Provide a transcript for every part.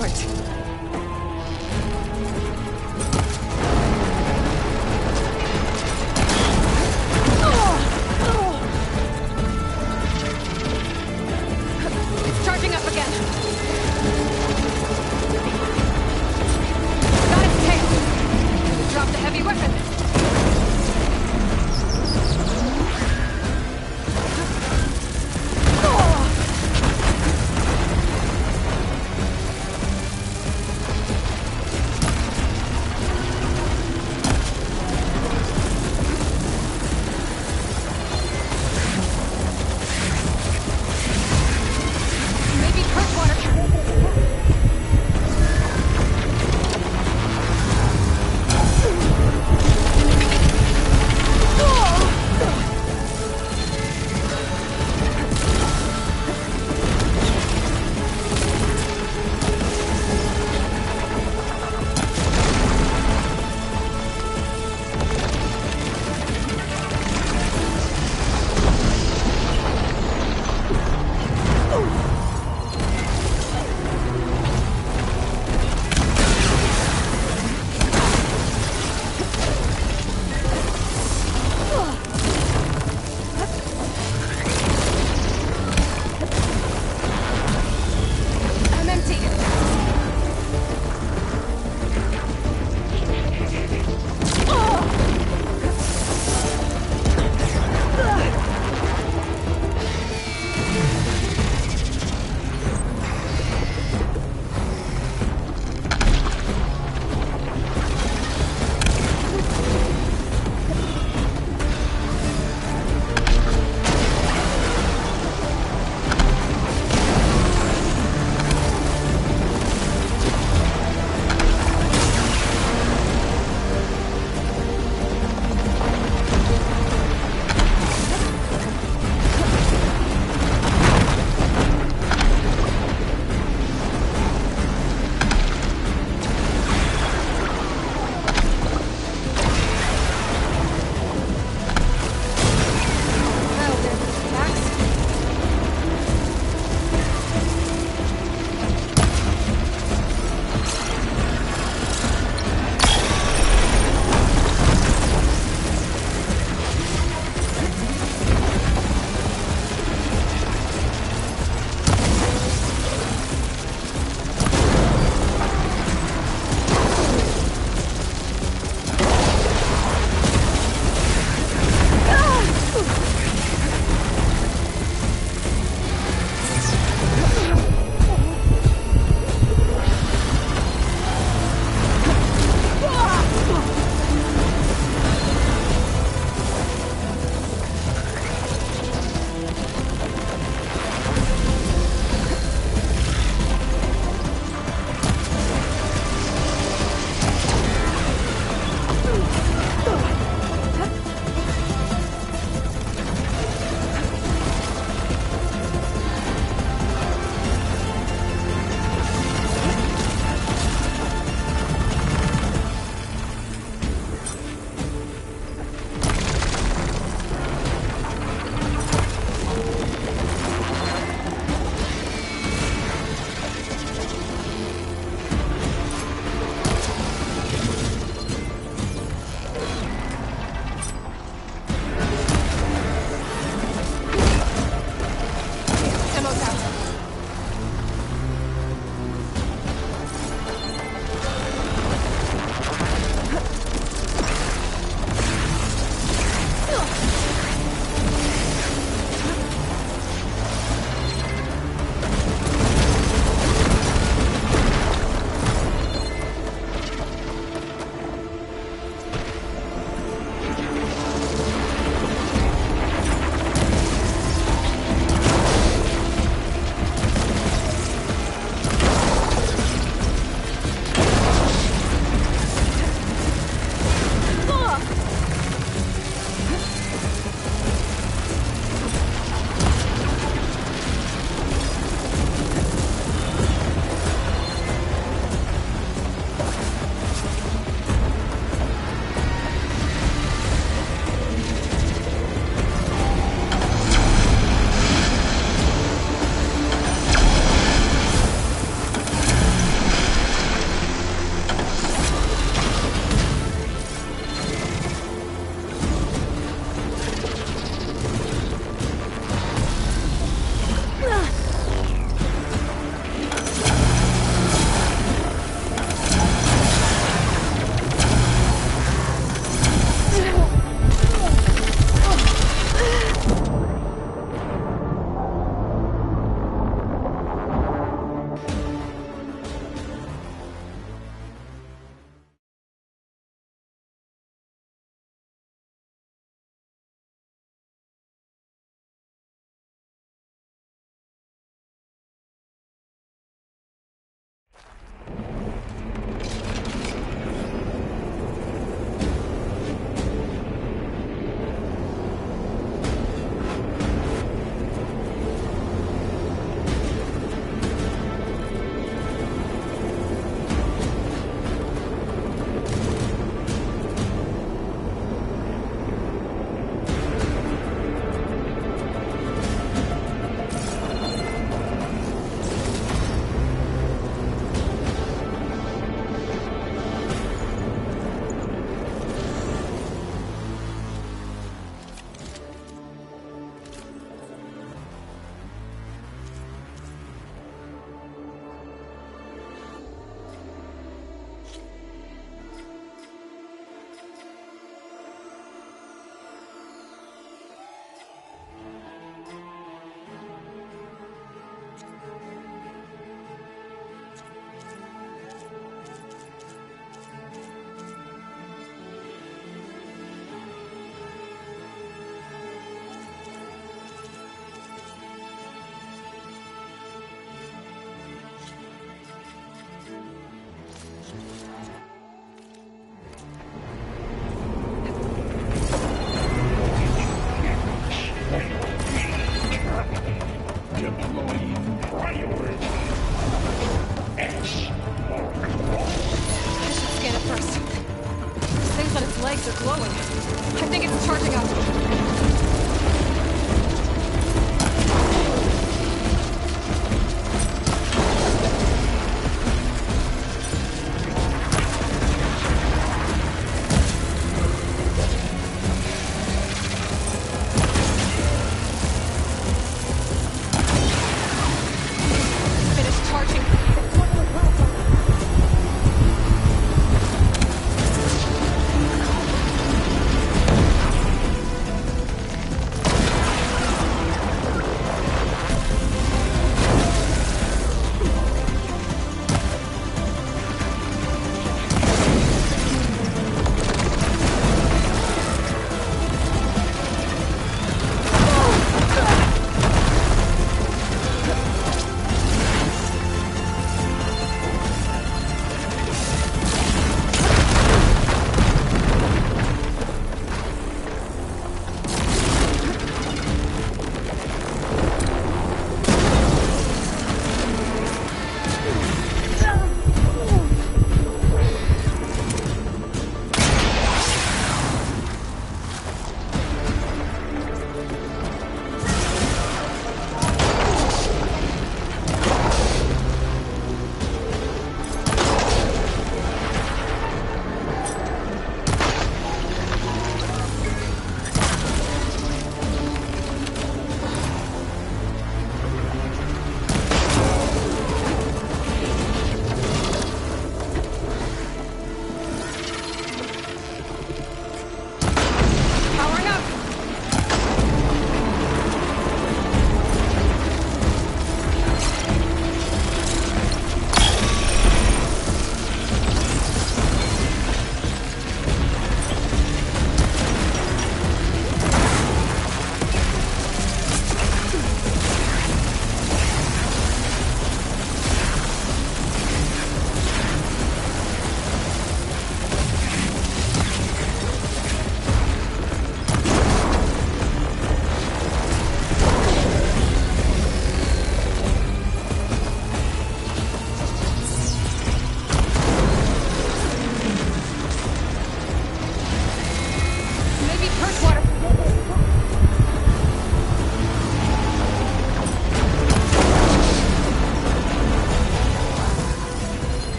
Right. It's charging up again. Got its tail. Dropped a heavy weapon.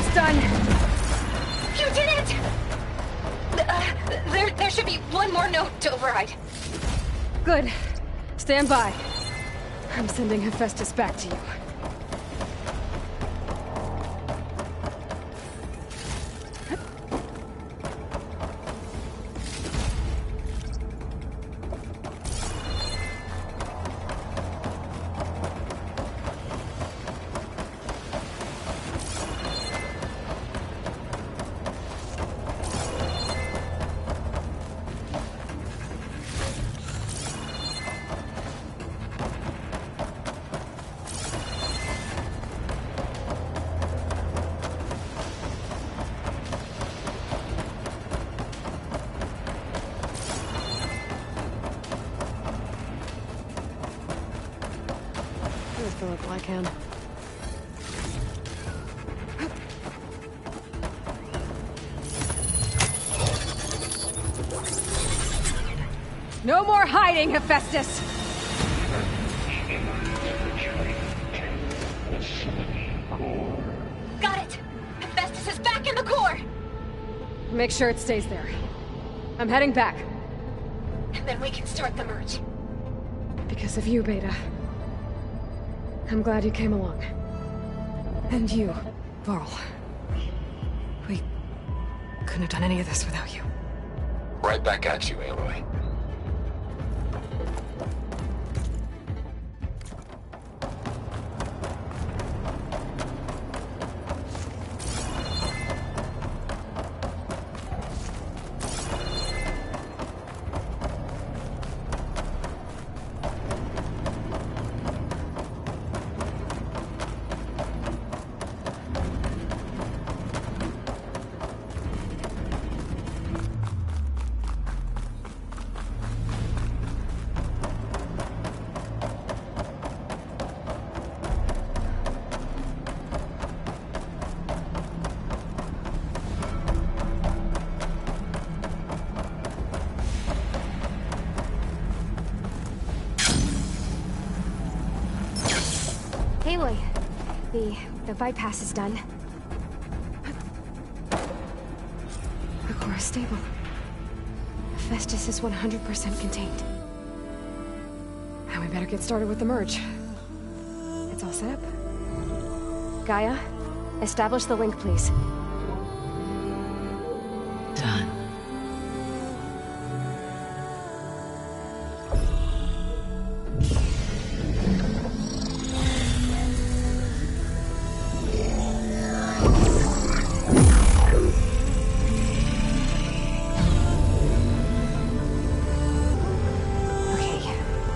It's done. You did it! There should be one more note to override. Good. Stand by. I'm sending Hephaestus back to you. I can. No more hiding, Hephaestus! Got it! Hephaestus is back in the core! Make sure it stays there. I'm heading back. And then we can start the merge. Because of you, Beta. I'm glad you came along. And you, Varl. We couldn't have done any of this without you. Right back at you, Aloy. Aloy, the bypass is done. The core is stable. Hephaestus is 100% contained. Now we better get started with the merge. It's all set up. Gaia, establish the link, please. Done.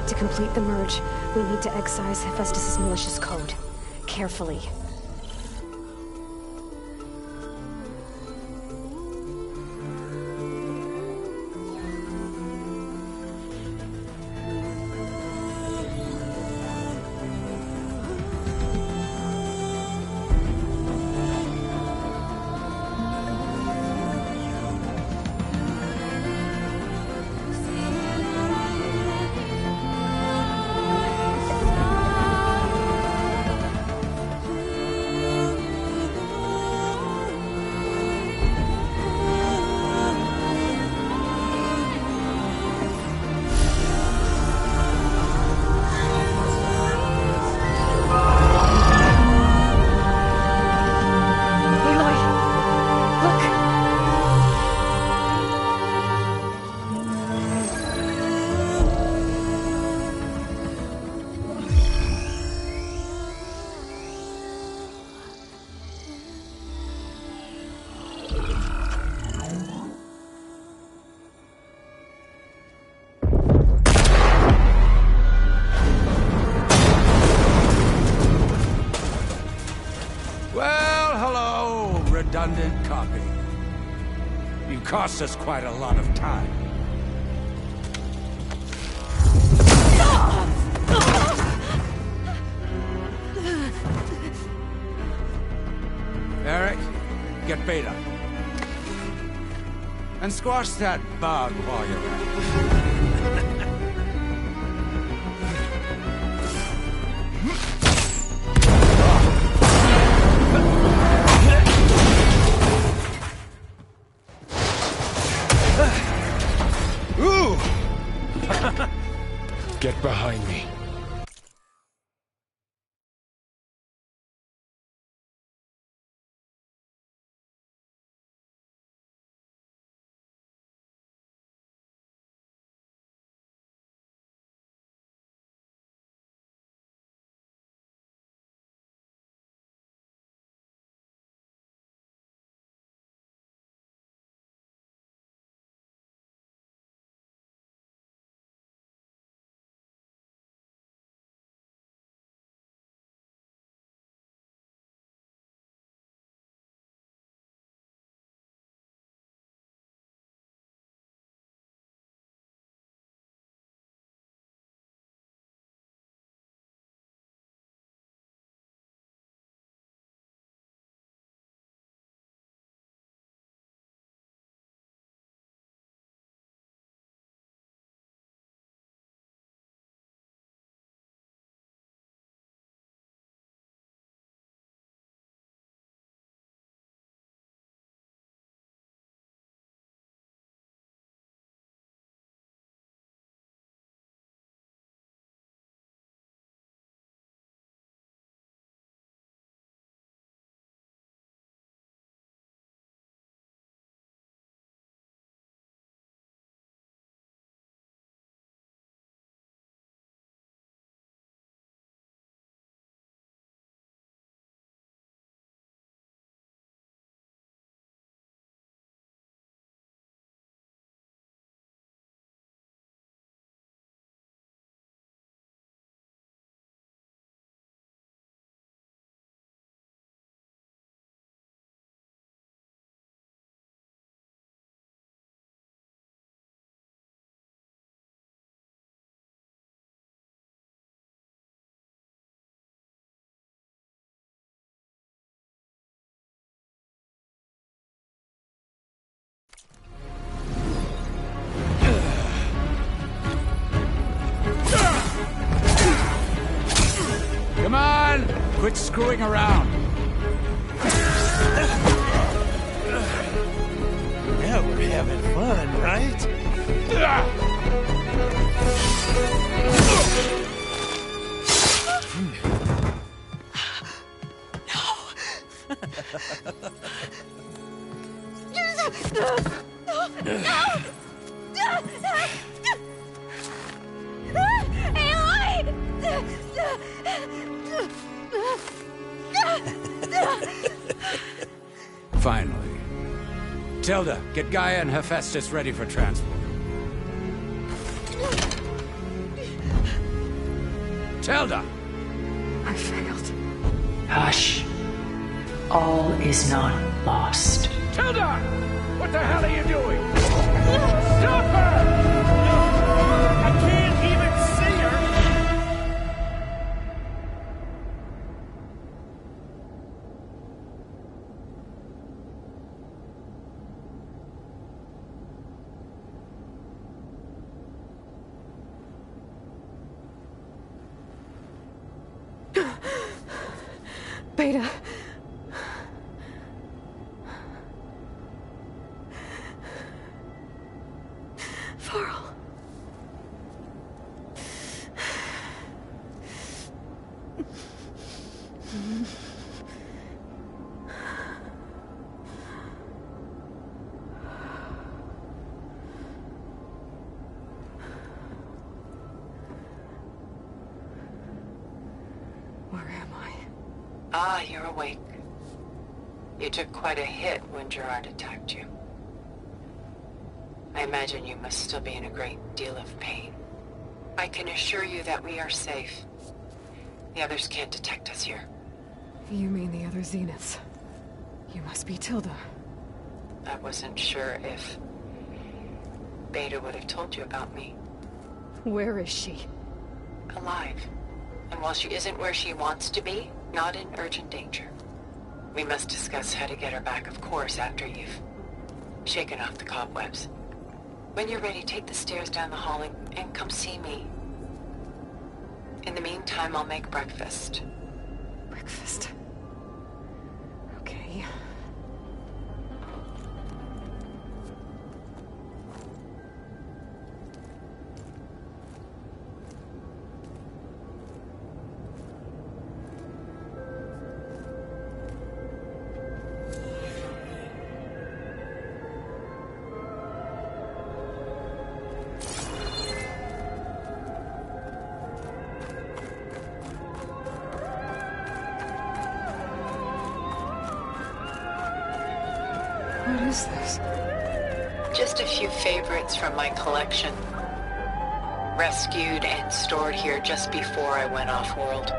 To complete the merge, we need to excise Hephaestus' malicious code. Carefully. Redundant copy. You cost us quite a lot of time. Eric, get Beta. And squash that bug while you're at it. Quit screwing around. Now we're having fun, right? Finally. Tilda, get Gaia and Hephaestus ready for transport. Tilda! I failed. Hush. All is not lost. Tilda! What the hell are you doing? Stop her! I can't even see her! Beta. Varl. Where am I? Ah, you're awake. You took quite a hit when Gerard attacked you. I imagine you must still be in a great deal of pain. I can assure you that we are safe. The others can't detect us here. You mean the other Zeniths? You must be Tilda. I wasn't sure if Beta would have told you about me. Where is she? Alive. And while she isn't where she wants to be, not in urgent danger. We must discuss how to get her back, of course, after you've shaken off the cobwebs. When you're ready, take the stairs down the hall and come see me. In the meantime, I'll make breakfast. Breakfast. Okay. What is this? Just a few favorites from my collection. Rescued and stored here just before I went off-world.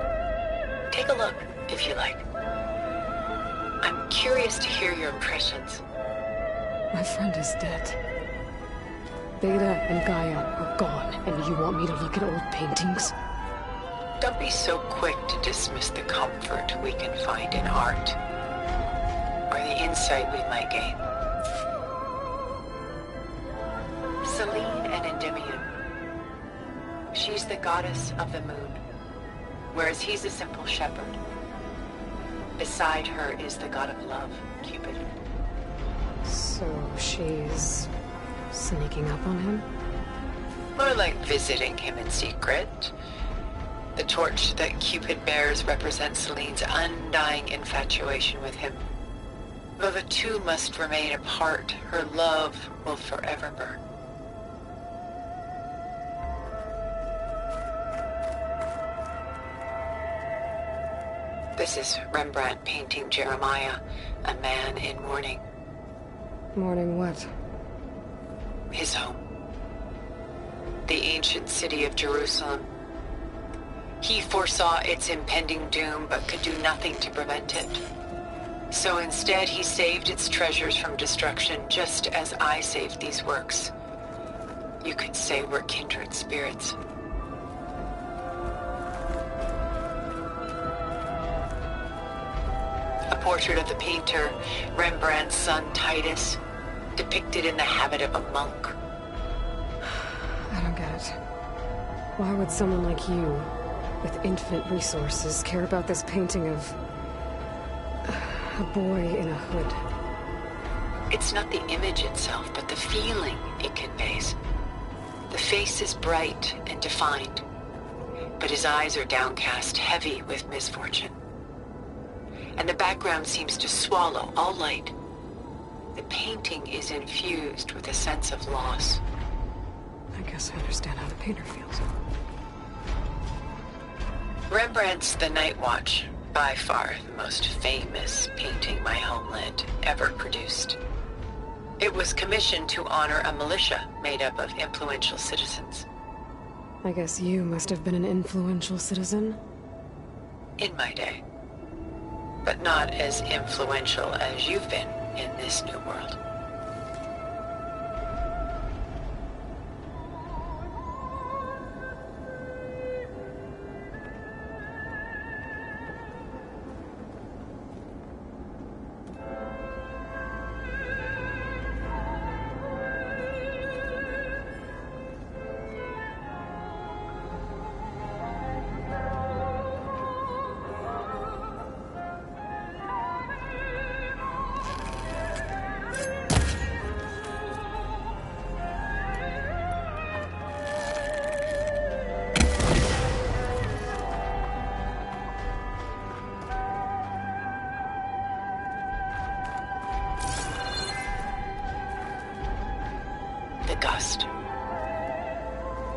Take a look, if you like. I'm curious to hear your impressions. My friend is dead. Beta and Gaia are gone, and you want me to look at old paintings? Don't be so quick to dismiss the comfort we can find in art, or the insight we might gain. Selene and Endymion. She's the goddess of the moon, whereas he's a simple shepherd. Beside her is the god of love, Cupid. So she's sneaking up on him? More like visiting him in secret. The torch that Cupid bears represents Selene's undying infatuation with him. Though the two must remain apart, her love will forever burn. This is Rembrandt painting Jeremiah, a man in mourning. Mourning what? His home. The ancient city of Jerusalem. He foresaw its impending doom, but could do nothing to prevent it. So instead, he saved its treasures from destruction, just as I saved these works. You could say we're kindred spirits. A portrait of the painter, Rembrandt's son Titus, depicted in the habit of a monk. I don't get it. Why would someone like you with infinite resources care about this painting of a boy in a hood? It's not the image itself, but the feeling it conveys. The face is bright and defined, but his eyes are downcast, heavy with misfortune. And the background seems to swallow all light. The painting is infused with a sense of loss. I guess I understand how the painter feels. Rembrandt's The Night Watch, by far the most famous painting my homeland ever produced. It was commissioned to honor a militia made up of influential citizens. I guess you must have been an influential citizen? In my day. But not as influential as you've been in this new world.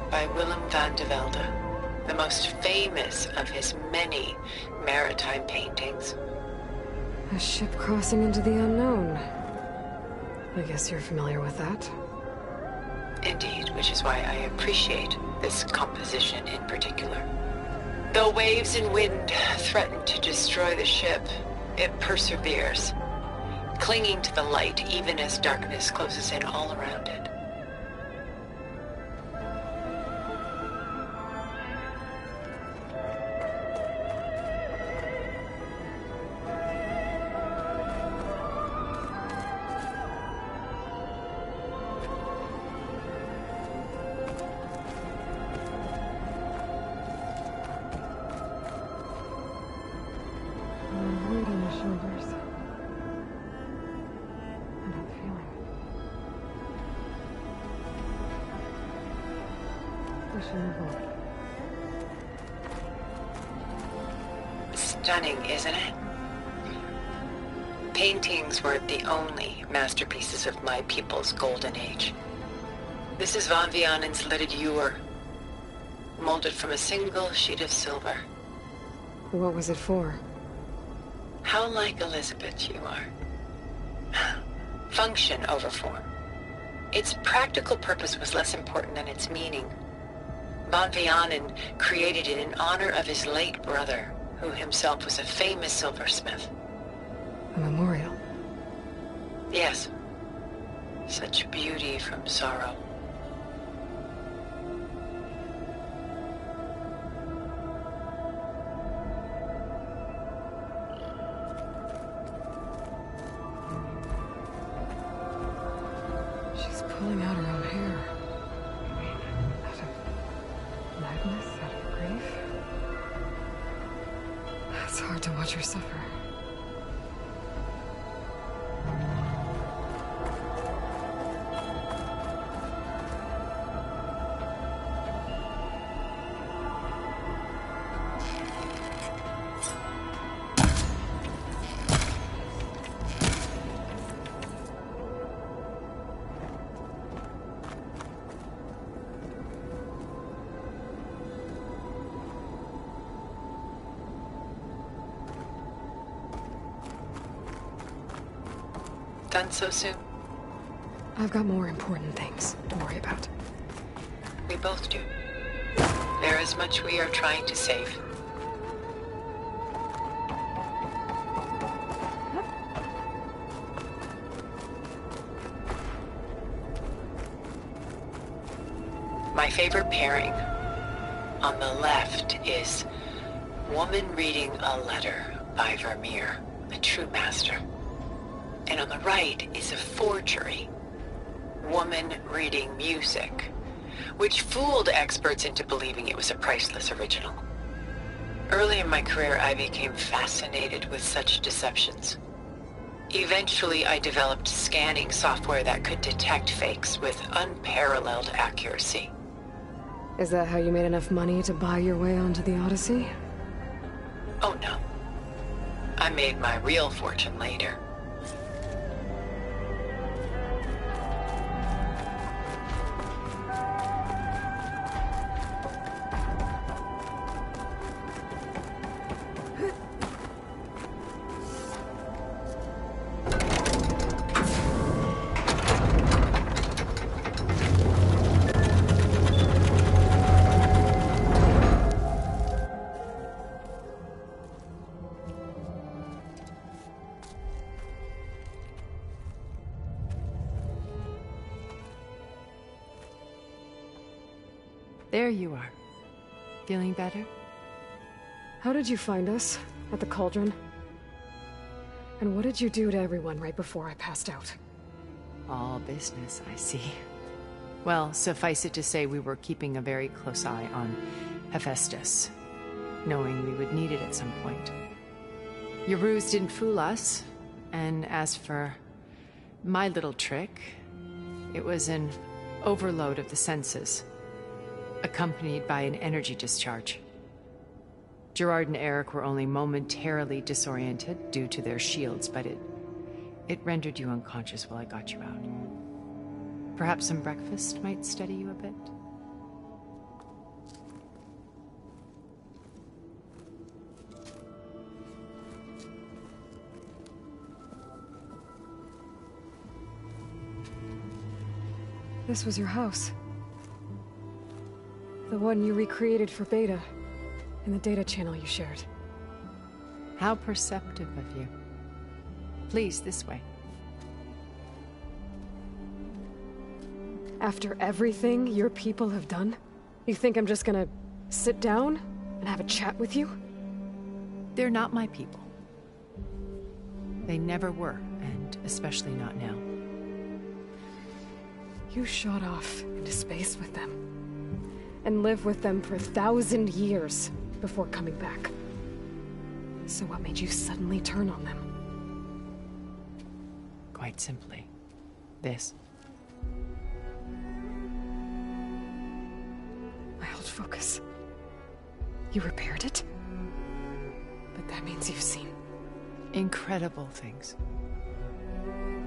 By Willem van de Velde, the most famous of his many maritime paintings. A ship crossing into the unknown. I guess you're familiar with that. Indeed, which is why I appreciate this composition in particular. Though waves and wind threaten to destroy the ship, it perseveres, clinging to the light even as darkness closes in all around it. Weight on the shoulders. And I'm feeling. Pushing the boat. Stunning, isn't it? Paintings weren't the only masterpieces of my people's golden age. This is Van Vianen's leaded ewer, molded from a single sheet of silver. What was it for? How like Elizabeth you are. Function over form. Its practical purpose was less important than its meaning. Van Vianen created it in honor of his late brother, who himself was a famous silversmith. A memorial. Yes. Such beauty from sorrow. She's pulling out her own hair. Out of madness, out of grief. It's hard to watch her suffer. Done so soon? I've got more important things to worry about. We both do. There is much we are trying to save. My favorite pairing on the left is Woman Reading a Letter by Vermeer, a true master. And on the right is a forgery, Woman Reading Music, which fooled experts into believing it was a priceless original. Early in my career, I became fascinated with such deceptions. Eventually, I developed scanning software that could detect fakes with unparalleled accuracy. Is that how you made enough money to buy your way onto the Odyssey? Oh no. I made my real fortune later. There you are. Feeling better? How did you find us? At the Cauldron? And what did you do to everyone right before I passed out? All business, I see. Well, suffice it to say we were keeping a very close eye on Hephaestus, knowing we would need it at some point. Your ruse didn't fool us, and as for my little trick, it was an overload of the senses, accompanied by an energy discharge. Gerard and Eric were only momentarily disoriented due to their shields, but it rendered you unconscious while I got you out. Perhaps some breakfast might steady you a bit? This was your house. The one you recreated for Beta, in the data channel you shared. How perceptive of you. Please, this way. After everything your people have done, you think I'm just gonna sit down and have a chat with you? They're not my people. They never were, and especially not now. You shot off into space with them, and lived with them for 1,000 years before coming back. So what made you suddenly turn on them? Quite simply, this. My old focus. You repaired it? But that means you've seen... Incredible things.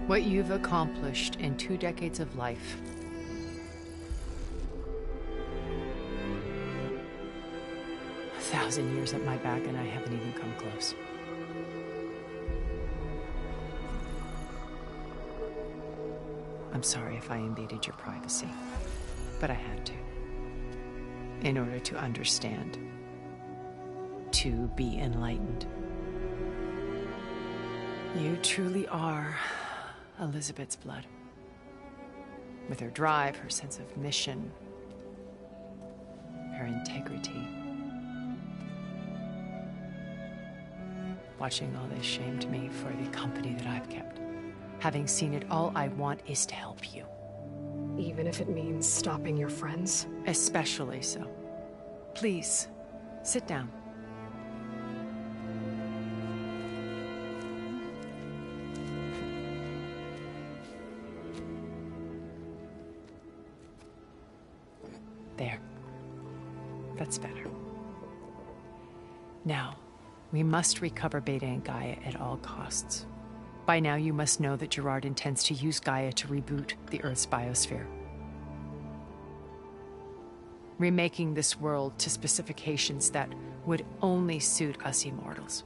What you've accomplished in 2 decades of life. A 1,000 years at my back and I haven't even come close. I'm sorry if I invaded your privacy, but I had to. In order to understand. To be enlightened. You truly are Elizabeth's blood. With her drive, her sense of mission, her integrity. Watching all this shamed me for the company that I've kept. Having seen it, all I want is to help you. Even if it means stopping your friends? Especially so. Please, sit down. There. That's better. Now, we must recover Beta and Gaia at all costs. By now, you must know that Gerard intends to use Gaia to reboot the Earth's biosphere. Remaking this world to specifications that would only suit us immortals.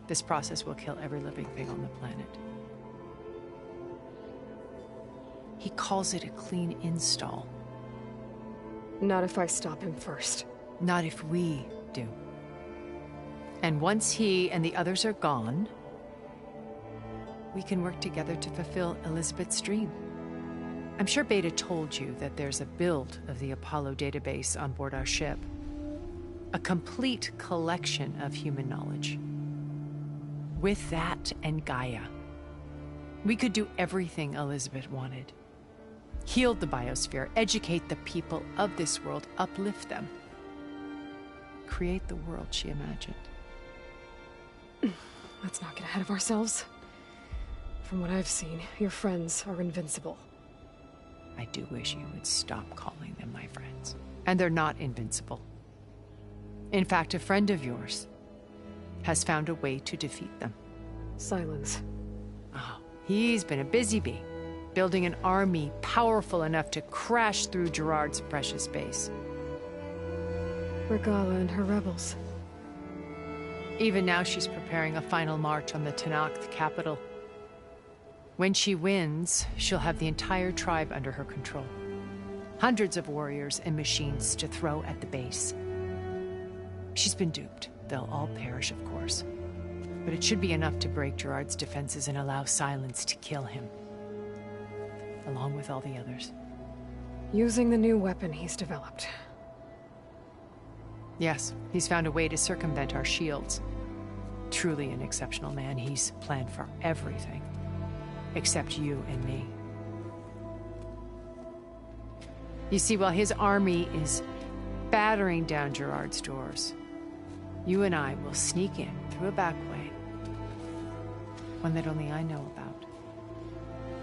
This process will kill every living thing on the planet. He calls it a clean install. Not if I stop him first. Not if we do. And once he and the others are gone, we can work together to fulfill Elizabeth's dream. I'm sure Beta told you that there's a build of the Apollo database on board our ship. A complete collection of human knowledge. With that and Gaia, we could do everything Elizabeth wanted. Heal the biosphere, educate the people of this world, uplift them. recreate the world she imagined. Let's not get ahead of ourselves. From what I've seen, your friends are invincible. I do wish you would stop calling them my friends. And they're not invincible. In fact, a friend of yours has found a way to defeat them. Silence. Oh, he's been a busy bee, building an army powerful enough to crash through Gerard's precious base. Regala and her rebels. Even now, she's preparing a final march on the Tenakth capital. When she wins, she'll have the entire tribe under her control. Hundreds of warriors and machines to throw at the base. She's been duped. They'll all perish, of course. But it should be enough to break Gerard's defenses and allow Silence to kill him. Along with all the others. Using the new weapon he's developed. Yes, he's found a way to circumvent our shields. Truly an exceptional man. He's planned for everything. Except you and me. You see, while his army is battering down Gerard's doors, you and I will sneak in through a back way. One that only I know about.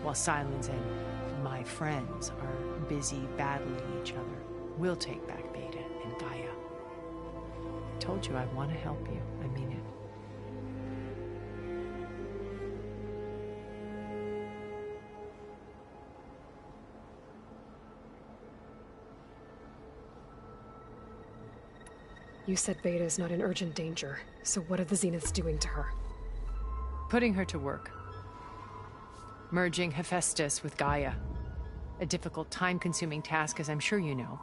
While Silence and my friends are busy battling each other, we'll take back Beta and Gaia. I told you I want to help you. I mean it. You said Beta is not in urgent danger, so what are the Zeniths doing to her? Putting her to work. Merging Hephaestus with Gaia. A difficult, time-consuming task, as I'm sure you know.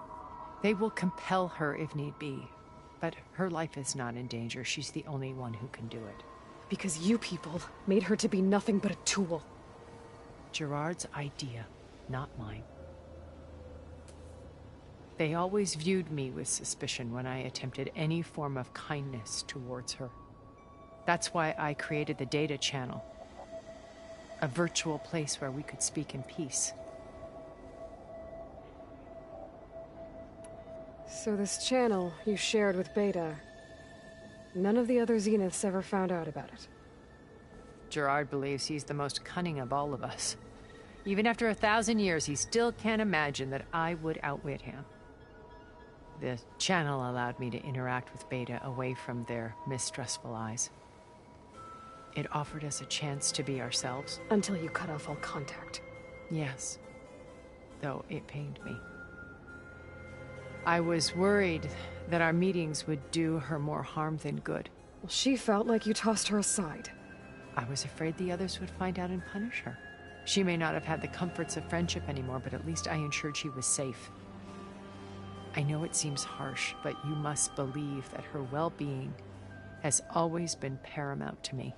They will compel her if need be. But her life is not in danger. She's the only one who can do it. Because you people made her to be nothing but a tool. Gerard's idea, not mine. They always viewed me with suspicion when I attempted any form of kindness towards her. That's why I created the data channel. A virtual place where we could speak in peace. So this channel you shared with Beta, none of the other Zeniths ever found out about it. Gerard believes he's the most cunning of all of us. Even after 1,000 years, he still can't imagine that I would outwit him. The channel allowed me to interact with Beta away from their mistrustful eyes. It offered us a chance to be ourselves. Until you cut off all contact. Yes, though it pained me. I was worried that our meetings would do her more harm than good. Well, she felt like you tossed her aside. I was afraid the others would find out and punish her. She may not have had the comforts of friendship anymore, but at least I ensured she was safe. I know it seems harsh, but you must believe that her well-being has always been paramount to me.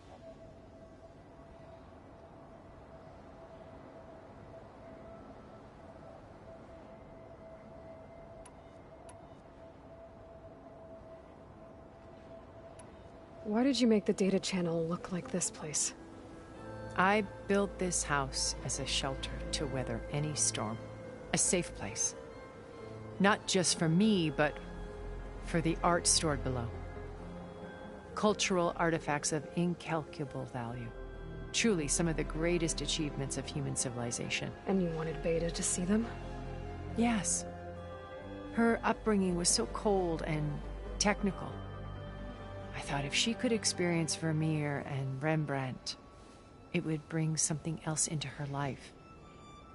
Why did you make the data channel look like this place? I built this house as a shelter to weather any storm. A safe place. Not just for me, but for the art stored below. Cultural artifacts of incalculable value. Truly some of the greatest achievements of human civilization. And you wanted Beta to see them? Yes. Her upbringing was so cold and technical. I thought if she could experience Vermeer and Rembrandt, it would bring something else into her life.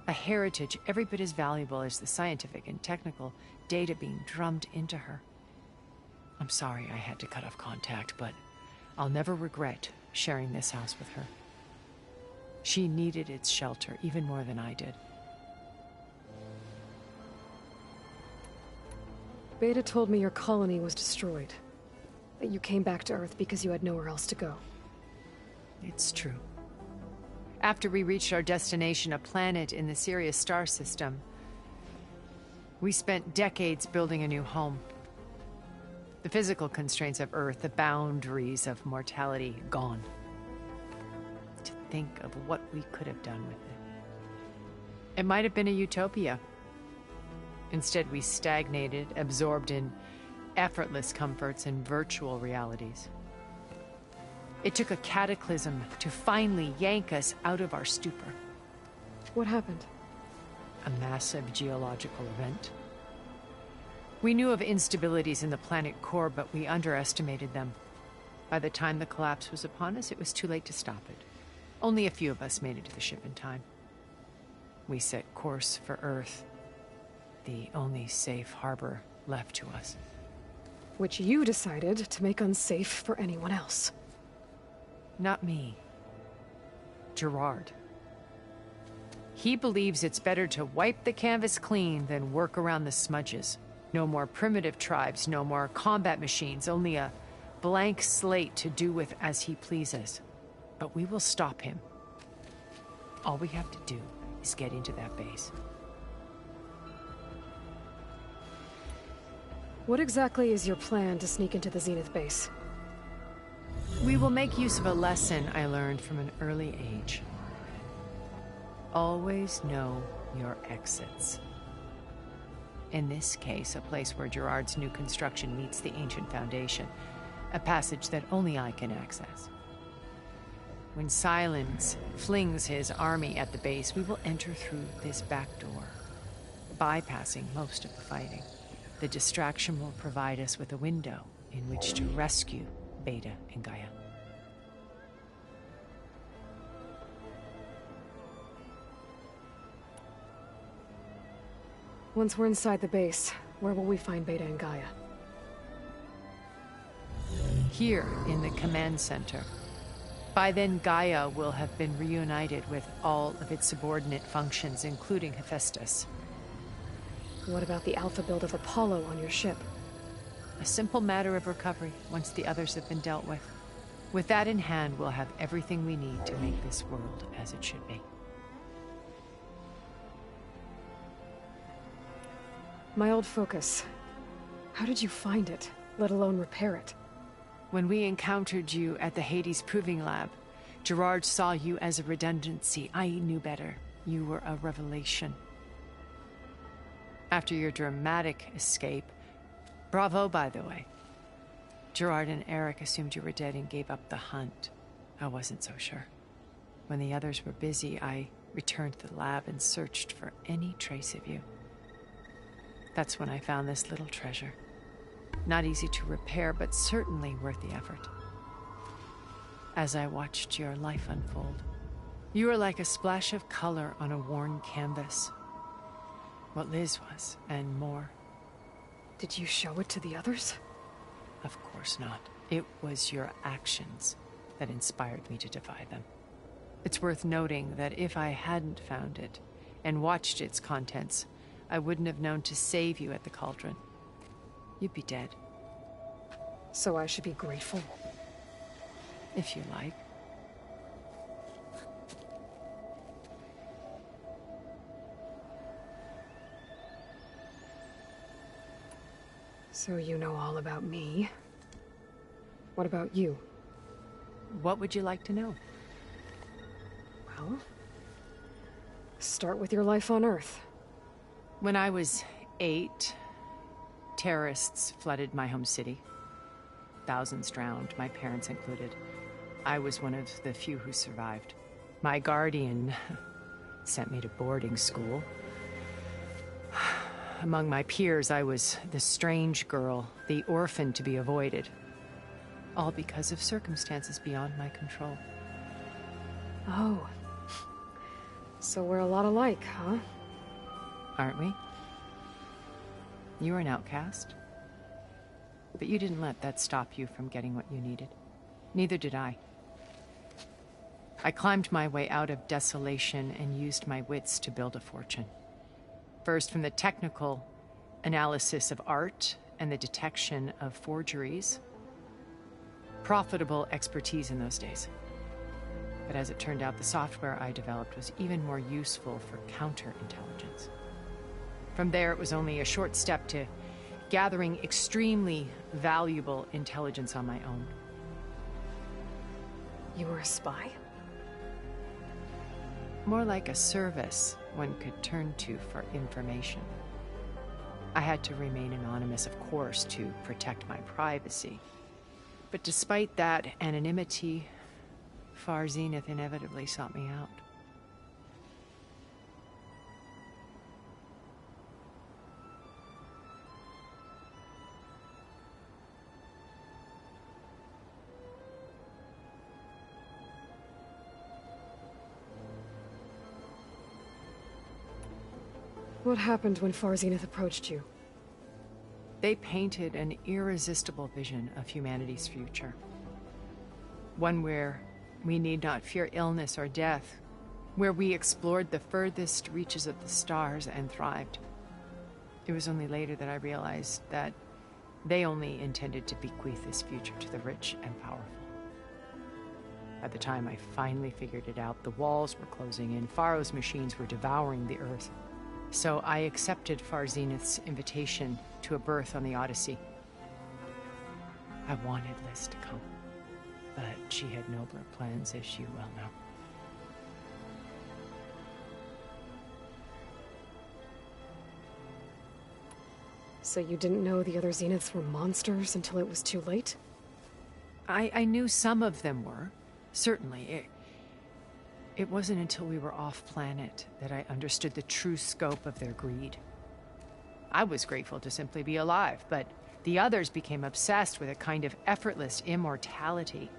A heritage every bit as valuable as the scientific and technical data being drummed into her. I'm sorry I had to cut off contact, but I'll never regret sharing this house with her. She needed its shelter even more than I did. Beta told me your colony was destroyed. That you came back to Earth because you had nowhere else to go. It's true. After we reached our destination, a planet in the Sirius star system, we spent decades building a new home. The physical constraints of Earth, the boundaries of mortality, gone. To think of what we could have done with it. It might have been a utopia. Instead, we stagnated, absorbed in effortless comforts and virtual realities. It took a cataclysm to finally yank us out of our stupor. What happened? A massive geological event. We knew of instabilities in the planet core, but we underestimated them. By the time the collapse was upon us, it was too late to stop it. Only a few of us made it to the ship in time. We set course for Earth, the only safe harbor left to us. Which you decided to make unsafe for anyone else. Not me. Gerard. He believes it's better to wipe the canvas clean than work around the smudges. No more primitive tribes, no more combat machines, only a blank slate to do with as he pleases. But we will stop him. All we have to do is get into that base. What exactly is your plan to sneak into the Zenith base? We will make use of a lesson I learned from an early age. Always know your exits. In this case, a place where Gerard's new construction meets the ancient foundation, a passage that only I can access. When Silence flings his army at the base, we will enter through this back door, bypassing most of the fighting. The distraction will provide us with a window in which to rescue Beta and Gaia. Once we're inside the base, where will we find Beta and Gaia? Here in the command center. By then, Gaia will have been reunited with all of its subordinate functions, including Hephaestus. What about the alpha build of Apollo on your ship? A simple matter of recovery once the others have been dealt with. With that in hand, we'll have everything we need to make this world as it should be. My old focus. How did you find it, let alone repair it? When we encountered you at the Hades Proving Lab, Gerard saw you as a redundancy. I knew better. You were a revelation. After your dramatic escape, bravo, by the way. Gerard and Eric assumed you were dead and gave up the hunt. I wasn't so sure. When the others were busy, I returned to the lab and searched for any trace of you. That's when I found this little treasure. Not easy to repair, but certainly worth the effort. As I watched your life unfold, you were like a splash of color on a worn canvas. What Liz was, and more. Did you show it to the others? Of course not. It was your actions that inspired me to defy them. It's worth noting that if I hadn't found it and watched its contents, I wouldn't have known to save you at the cauldron. You'd be dead. So I should be grateful? If you like. So you know all about me. What about you? What would you like to know? Well, start with your life on Earth. When I was 8, terrorists flooded my home city. Thousands drowned, my parents included. I was one of the few who survived. My guardian sent me to boarding school. Among my peers, I was the strange girl, the orphan to be avoided. All because of circumstances beyond my control. Oh. So we're a lot alike, huh? Aren't we? You were an outcast. But you didn't let that stop you from getting what you needed. Neither did I. I climbed my way out of desolation and used my wits to build a fortune. First, from the technical analysis of art and the detection of forgeries. Profitable expertise in those days. But as it turned out, the software I developed was even more useful for counterintelligence. From there, it was only a short step to gathering extremely valuable intelligence on my own. You were a spy? More like a service one could turn to for information. I had to remain anonymous, of course, to protect my privacy. But despite that anonymity, Far Zenith inevitably sought me out. What happened when Far Zenith approached you? They painted an irresistible vision of humanity's future. One where we need not fear illness or death, where we explored the furthest reaches of the stars and thrived. It was only later that I realized that they only intended to bequeath this future to the rich and powerful. By the time I finally figured it out, the walls were closing in, Pharaoh's machines were devouring the Earth. So I accepted Far Zenith's invitation to a berth on the Odyssey. I wanted Liz to come, but she had nobler plans, as you well know. So you didn't know the other Zeniths were monsters until it was too late? I knew some of them were, certainly. It wasn't until we were off-planet that I understood the true scope of their greed. I was grateful to simply be alive, but the others became obsessed with a kind of effortless immortality.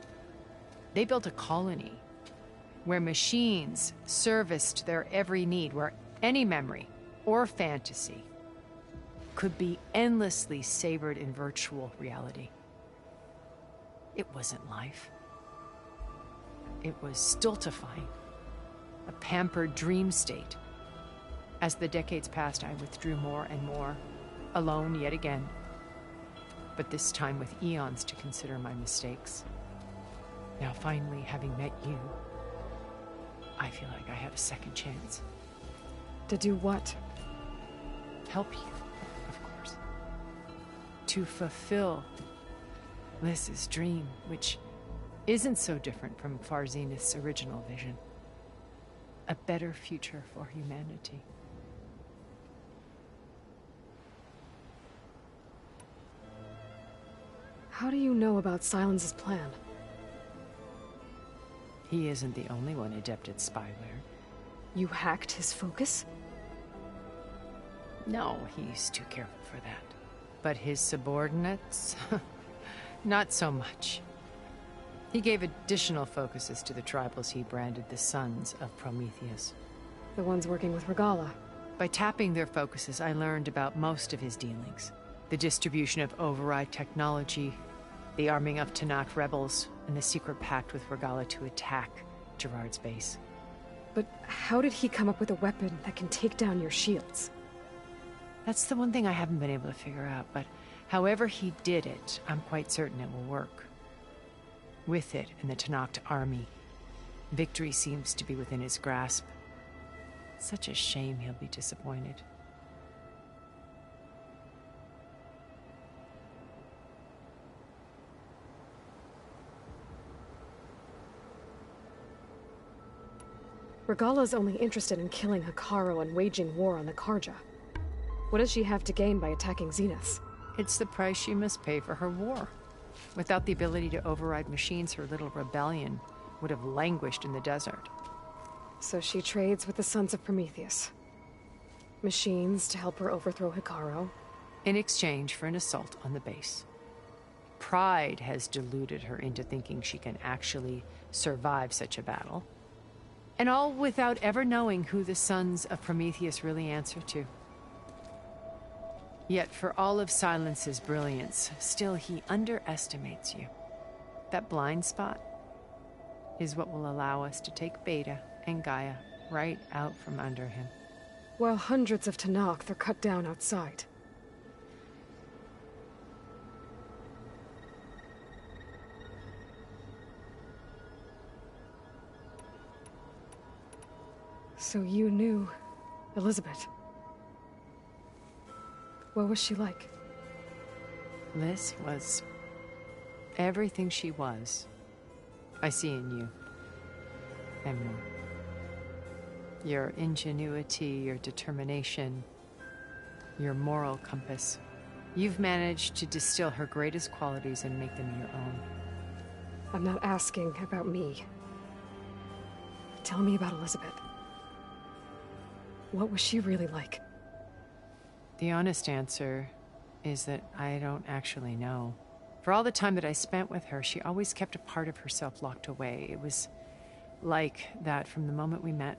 They built a colony where machines serviced their every need, where any memory or fantasy could be endlessly savored in virtual reality. It wasn't life. It was stultifying. A pampered dream state. As the decades passed, I withdrew more and more, alone yet again, but this time with eons to consider my mistakes. Now finally, having met you, I feel like I have a second chance. To do what? Help you, of course. To fulfill Liz's dream, which isn't so different from Far Zenith's original vision. A better future for humanity. How do you know about Silence's plan? He isn't the only one adept at spyware. You hacked his focus? No, he's too careful for that. But his subordinates? Not so much. He gave additional focuses to the tribals he branded the Sons of Prometheus. The ones working with Regala. By tapping their focuses, I learned about most of his dealings. The distribution of override technology, the arming of Tanakh rebels, and the secret pact with Regala to attack Gerard's base. But how did he come up with a weapon that can take down your shields? That's the one thing I haven't been able to figure out, but however he did it, I'm quite certain it will work. With it and the Tanakh army, victory seems to be within his grasp. Such a shame he'll be disappointed. Regala's only interested in killing Hekarro and waging war on the Karja. What does she have to gain by attacking Zeniths? It's the price she must pay for her war. Without the ability to override machines, her little rebellion would have languished in the desert. So she trades with the Sons of Prometheus. Machines to help her overthrow Hekarro. In exchange for an assault on the base. Pride has deluded her into thinking she can actually survive such a battle. And all without ever knowing who the Sons of Prometheus really answer to. Yet for all of Silence's brilliance, still he underestimates you. That blind spot is what will allow us to take Beta and Gaia right out from under him. While hundreds of Tanakh are cut down outside. So you knew Elizabeth. What was she like? Liz was everything she was. I see in you. And more. Your ingenuity, your determination, your moral compass. You've managed to distill her greatest qualities and make them your own. I'm not asking about me. Tell me about Elizabeth. What was she really like? The honest answer is that I don't actually know. For all the time that I spent with her, she always kept a part of herself locked away. It was like that from the moment we met.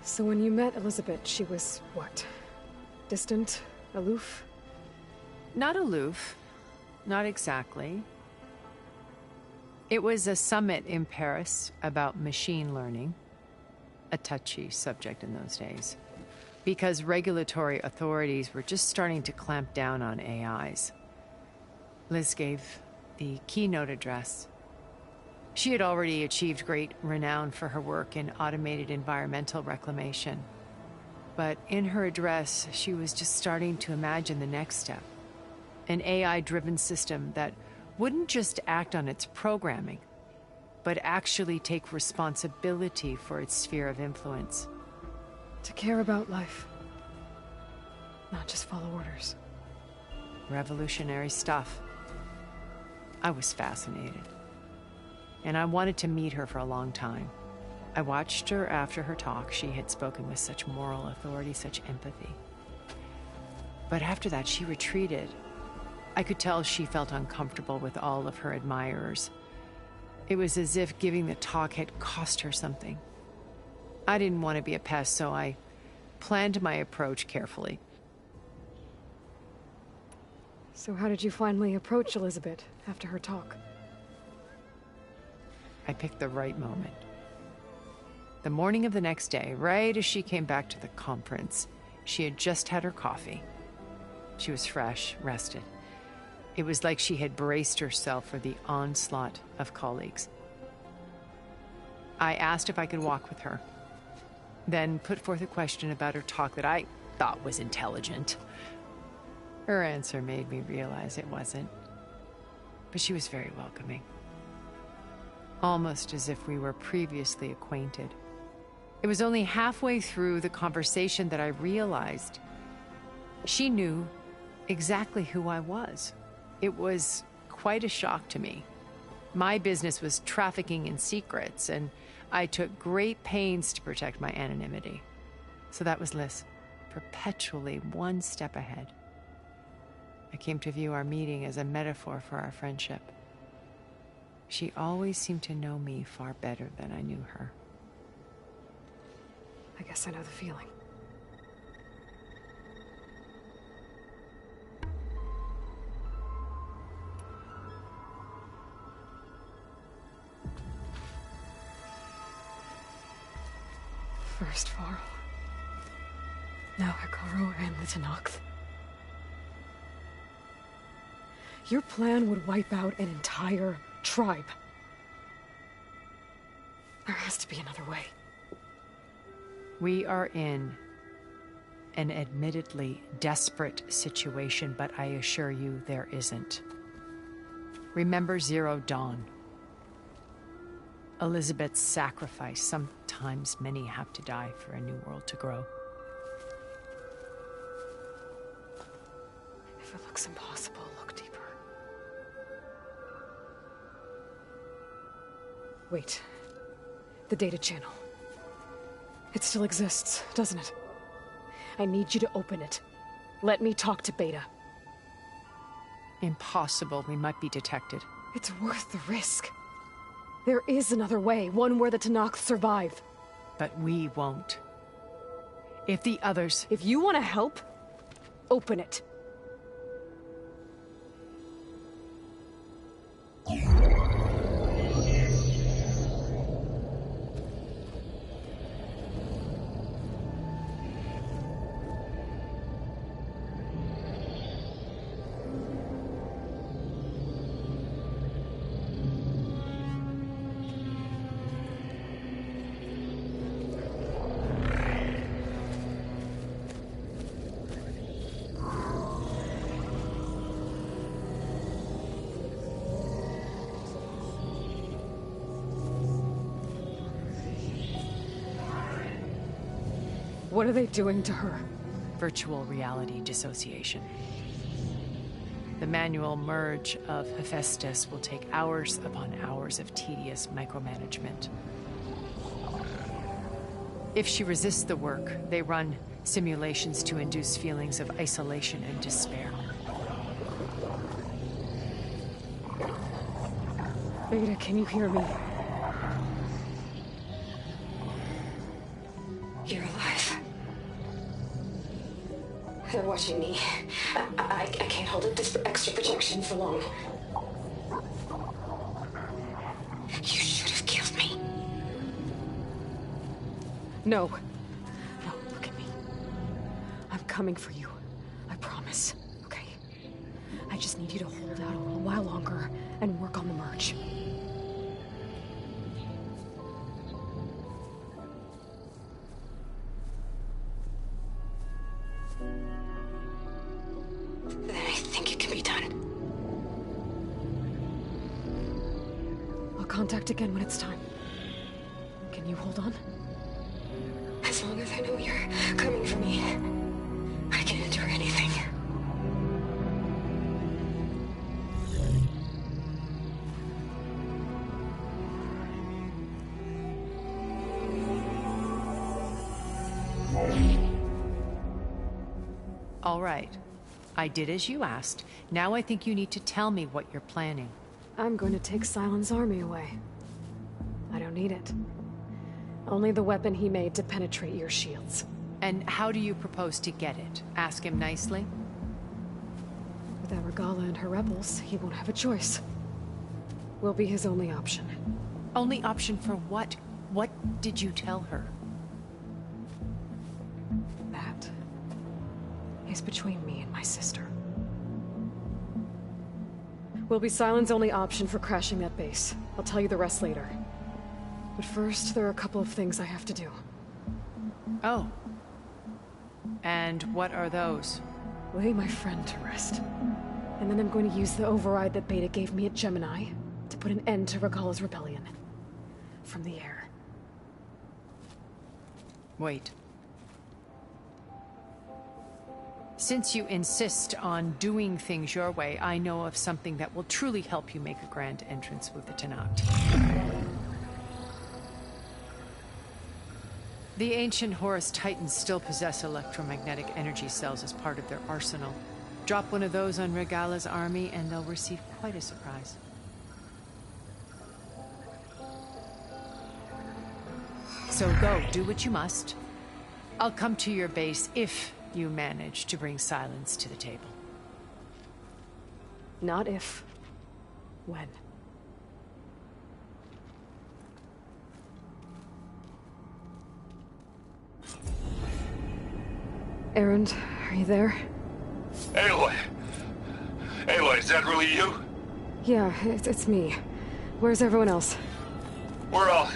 So when you met Elizabeth, she was what? Distant? Aloof? Not aloof. Not exactly. It was a summit in Paris about machine learning. A touchy subject in those days. Because regulatory authorities were just starting to clamp down on AIs. Liz gave the keynote address. She had already achieved great renown for her work in automated environmental reclamation. But in her address, she was just starting to imagine the next step. An AI-driven system that wouldn't just act on its programming, but actually take responsibility for its sphere of influence. To care about life. Not just follow orders. Revolutionary stuff. I was fascinated. And I wanted to meet her for a long time. I watched her after her talk. She had spoken with such moral authority, such empathy. But after that, she retreated. I could tell she felt uncomfortable with all of her admirers. It was as if giving the talk had cost her something. I didn't want to be a pest, so I planned my approach carefully. So how did you finally approach Elizabeth after her talk? I picked the right moment. The morning of the next day, right as she came back to the conference, she had just had her coffee. She was fresh, rested. It was like she had braced herself for the onslaught of colleagues. I asked if I could walk with her, then put forth a question about her talk that I thought was intelligent. Her answer made me realize it wasn't, but she was very welcoming. Almost as if we were previously acquainted. It was only halfway through the conversation that I realized she knew exactly who I was. It was quite a shock to me. My business was trafficking in secrets, and I took great pains to protect my anonymity. So that was Liz, perpetually one step ahead. I came to view our meeting as a metaphor for our friendship. She always seemed to know me far better than I knew her. I guess I know the feeling. First Varl. Now Hikaru and the Tenakth. Your plan would wipe out an entire tribe. There has to be another way. We are in an admittedly desperate situation, but I assure you there isn't. Remember Zero Dawn. Elizabeth's sacrifice. Sometimes many have to die for a new world to grow. If it looks impossible, look deeper. Wait. The data channel. It still exists, doesn't it? I need you to open it. Let me talk to Beta. Impossible. We might be detected. It's worth the risk. There is another way, one where the Tenakth survive. But we won't. If the others... If you want to help, open it. What are they doing to her? Virtual reality dissociation. The manual merge of Hephaestus will take hours upon hours of tedious micromanagement. If she resists the work, they run simulations to induce feelings of isolation and despair. Beta, can you hear me? You're alive. They're watching me. I can't hold up this extra protection for long. You should have killed me. No. No, look at me. I'm coming for you. I promise. Okay? I just need you to hold out a little while longer and work on the merge. Then I think it can be done. I'll contact again when it's time. Can you hold on? As long as I know you're coming for me, I can endure anything. All right. I did as you asked. Now I think you need to tell me what you're planning. I'm going to take Silent's army away. I don't need it. Only the weapon he made to penetrate your shields. And how do you propose to get it? Ask him nicely? Without Regala and her rebels, he won't have a choice. We'll be his only option. Only option for what? What did you tell her? That is between me and my sister. Will be Silent's only option for crashing that base. I'll tell you the rest later. But first, there are a couple of things I have to do. Oh. And what are those? Lay my friend to rest. And then I'm going to use the override that Beta gave me at Gemini to put an end to Regala's rebellion. From the air. Wait. Since you insist on doing things your way, I know of something that will truly help you make a grand entrance with the Tenakth. The ancient Horus Titans still possess electromagnetic energy cells as part of their arsenal. Drop one of those on Regala's army and they'll receive quite a surprise. So go, do what you must. I'll come to your base if you manage to bring Silence to the table. Not if. When. Erend, are you there? Aloy! Aloy, is that really you? Yeah, it's me. Where's everyone else? We're all...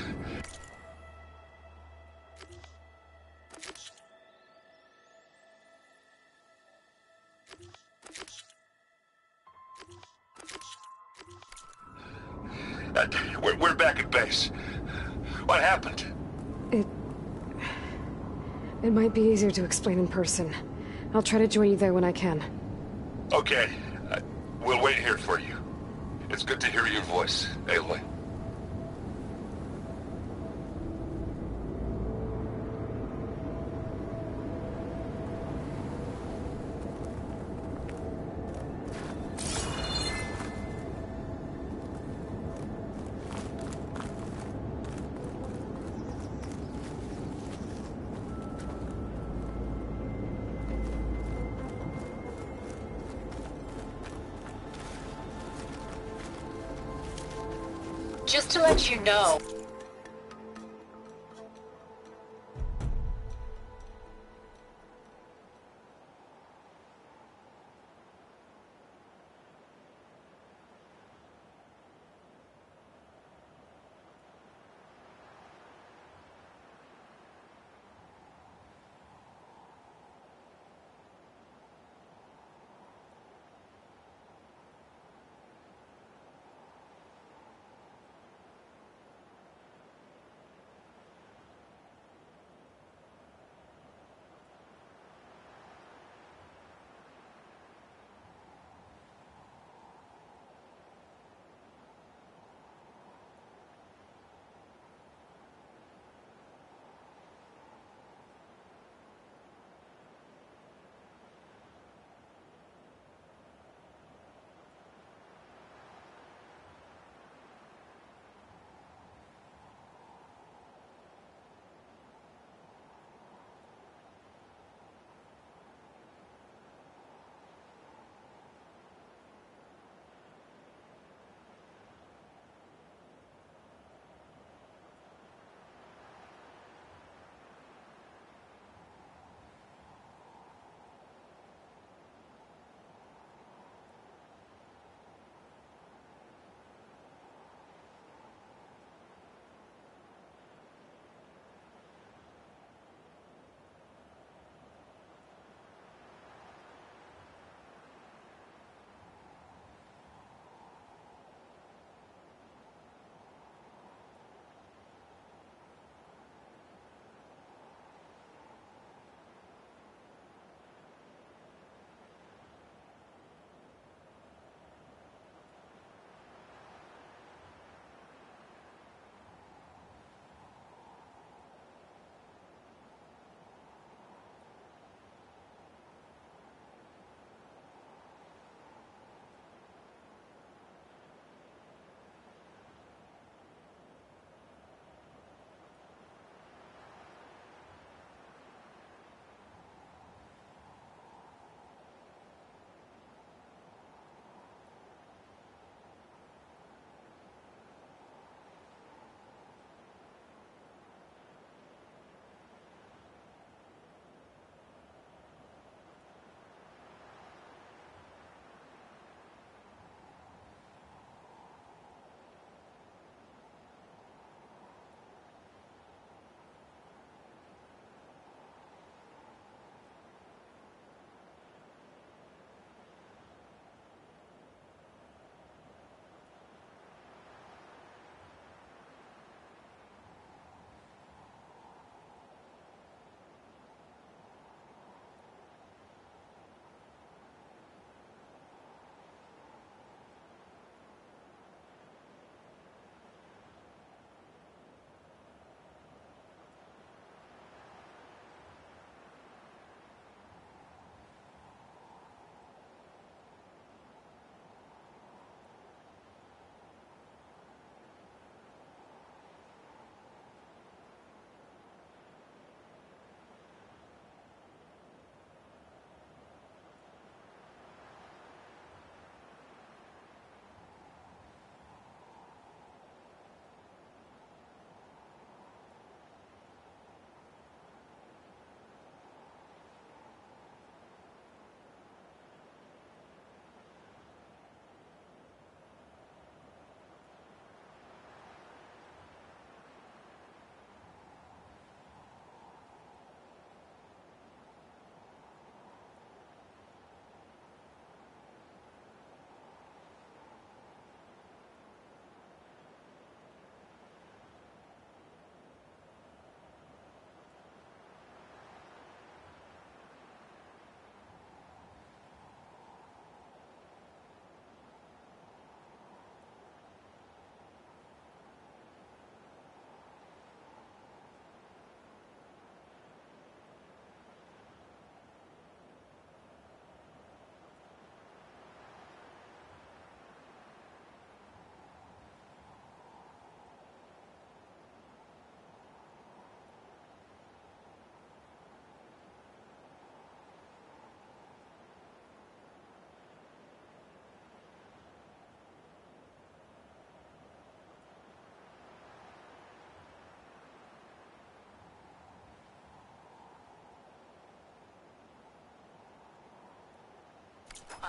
We're back at base. What happened? It might be easier to explain in person. I'll try to join you there when I can. Okay. We'll wait here for you. It's good to hear your voice, Aloy. Just to let you know,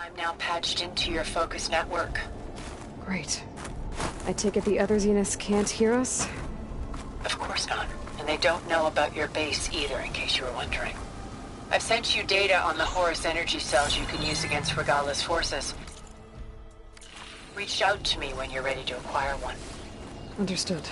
I'm now patched into your focus network. Great. I take it the other Zeniths can't hear us? Of course not. And they don't know about your base either, in case you were wondering. I've sent you data on the Horus energy cells you can use against Regala's forces. Reach out to me when you're ready to acquire one. Understood.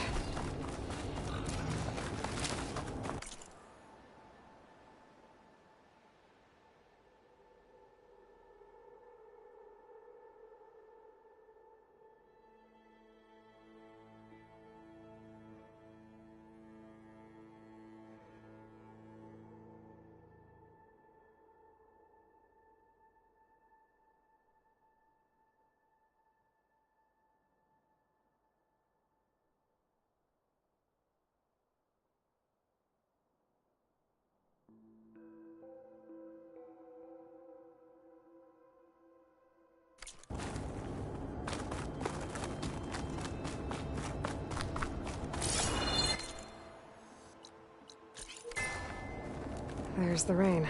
There's the rain.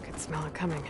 Could smell it coming.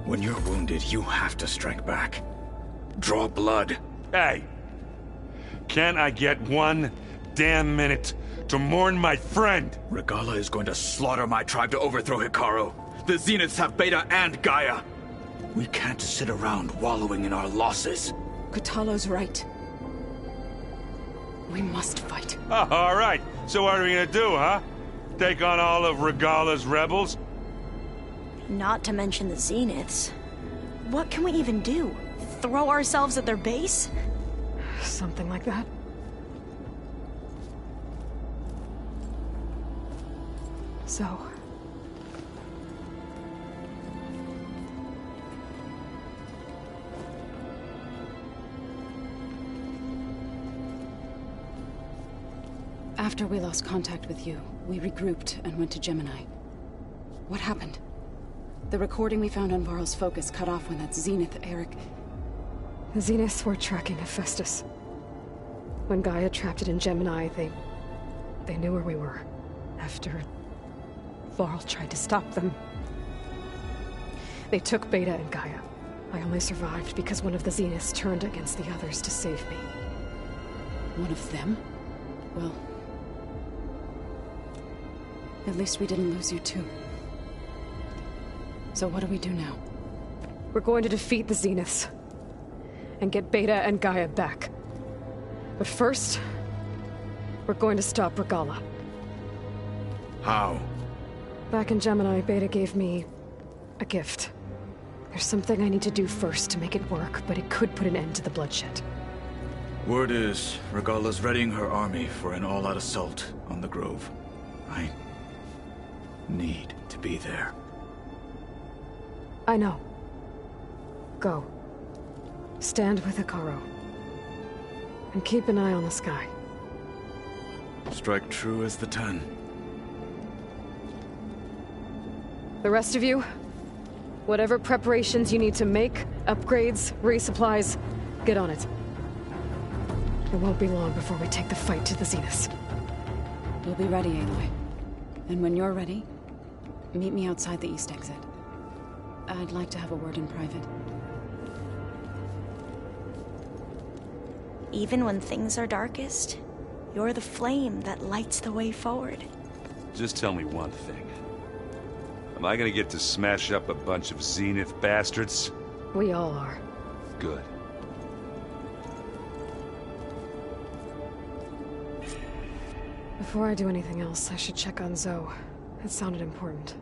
When you're wounded, you have to strike back. Draw blood. Hey! Can't I get one damn minute to mourn my friend. Regala is going to slaughter my tribe to overthrow Hikaru. The Zeniths have Beta and Gaia. We can't sit around wallowing in our losses. Kotallo's right. We must fight. Oh, all right. So what are we gonna do, huh? Take on all of Regala's rebels? Not to mention the Zeniths. What can we even do? Throw ourselves at their base? Something like that. So... After we lost contact with you, we regrouped and went to Gemini. What happened? The recording we found on Varl's focus cut off when that Zenith, Eric... The Zeniths were tracking Hephaestus. When Gaia trapped it in Gemini, they knew where we were. After... Varl tried to stop them. They took Beta and Gaia. I only survived because one of the Zeniths turned against the others to save me. One of them? Well... At least we didn't lose you too. So what do we do now? We're going to defeat the Zeniths. And get Beta and Gaia back. But first... we're going to stop Regala. How? Back in Gemini, Beta gave me... a gift. There's something I need to do first to make it work, but it could put an end to the bloodshed. Word is, Regala's readying her army for an all-out assault on the Grove. I need to be there. I know. Go. Stand with Hikaru. And keep an eye on the sky. Strike true as the 10. The rest of you, whatever preparations you need to make, upgrades, resupplies, get on it. It won't be long before we take the fight to the Zeniths. We'll be ready, Aloy. And when you're ready, meet me outside the east exit. I'd like to have a word in private. Even when things are darkest, you're the flame that lights the way forward. Just tell me one thing. Am I gonna get to smash up a bunch of Zenith bastards? We all are. Good. Before I do anything else, I should check on Zoe. It sounded important.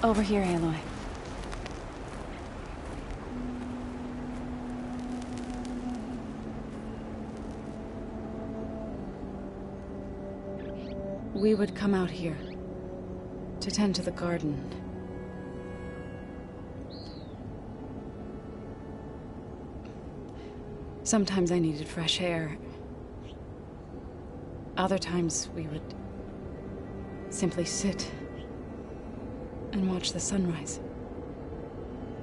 Over here, Aloy. We would come out here to tend to the garden. Sometimes I needed fresh air. Other times we would simply sit and watch the sunrise.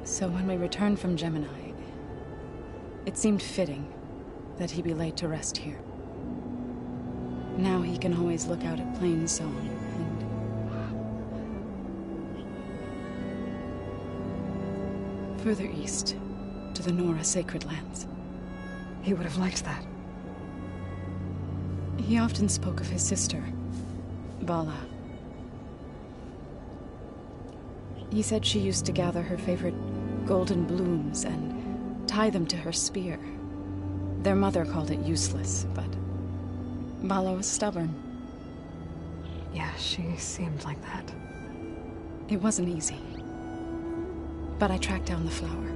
So when we returned from Gemini, it seemed fitting that he be laid to rest here. Now he can always look out at Plain Zone and... Further east, to the Nora sacred lands. He would have liked that. He often spoke of his sister, Bala. He said she used to gather her favorite golden blooms and tie them to her spear. Their mother called it useless, but Bala was stubborn. Yeah, she seemed like that. It wasn't easy. But I tracked down the flower.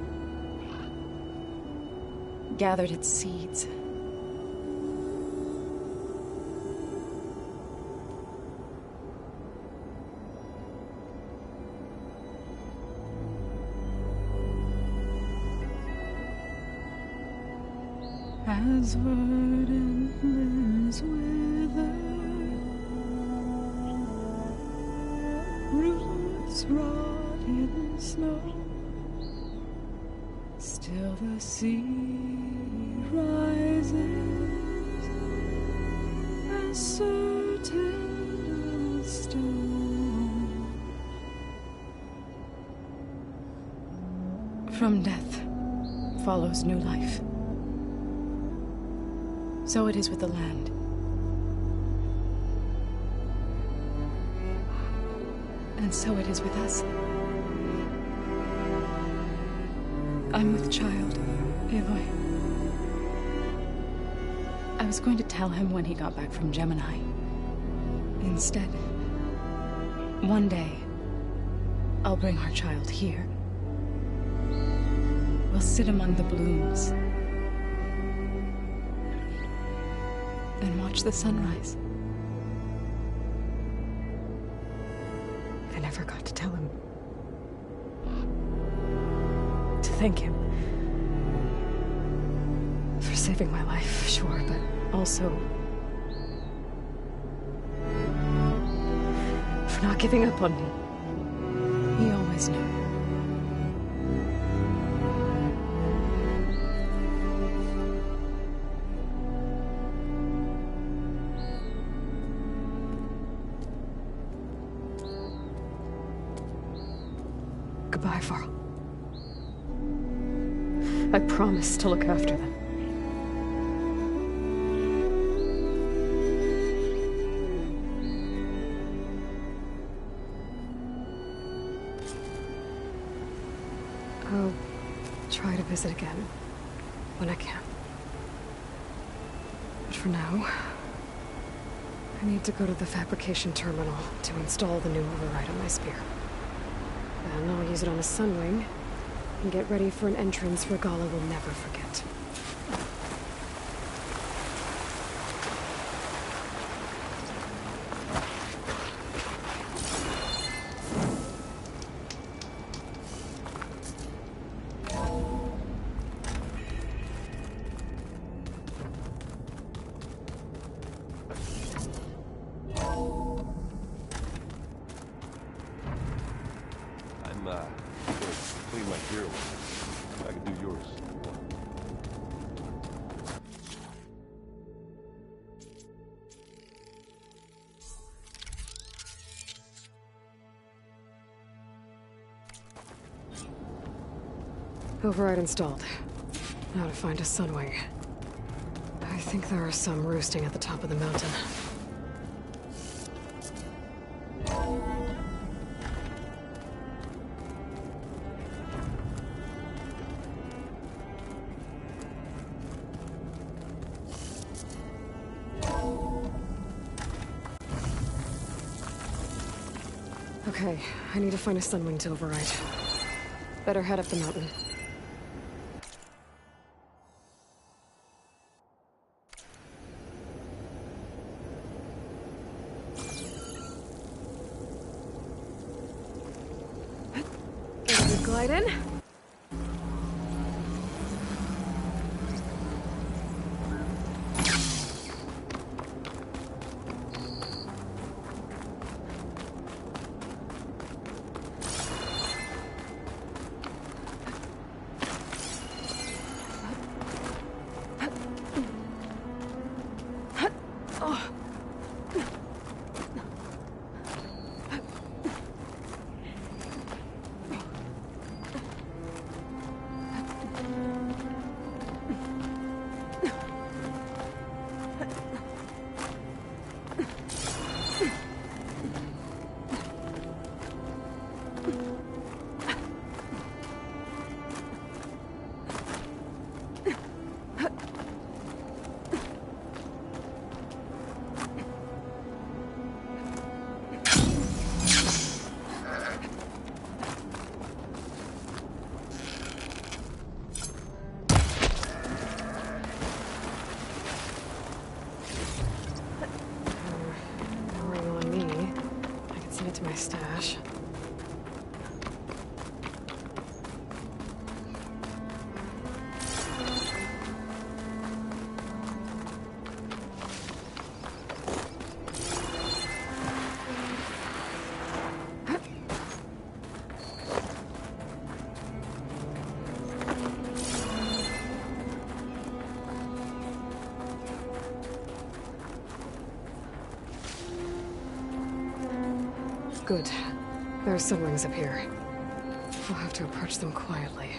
Gathered its seeds. As verdant limbs wither, roots rot in snow, still the seed rises, as certain as stone. From death follows new life. So it is with the land. And so it is with us. I'm with child, Aloy. I was going to tell him when he got back from Gemini. Instead, one day, I'll bring our child here. We'll sit among the blooms and watch the sunrise. I never got to tell him. To thank him. For saving my life, sure, but also for not giving up on me. He always knew. Goodbye, Varl. I promise to look after them. I'll try to visit again when I can. But for now, I need to go to the fabrication terminal to install the new override on my spear. Then I'll use it on a sunwing and get ready for an entrance Regala will never forget. Clean my gear. I can do yours. Override installed. Now to find a sunwing. I think there are some roosting at the top of the mountain. Okay, I need to find a sunwing to override. Better head up the mountain. Glide in. Good. There are sunwings up here. We'll have to approach them quietly.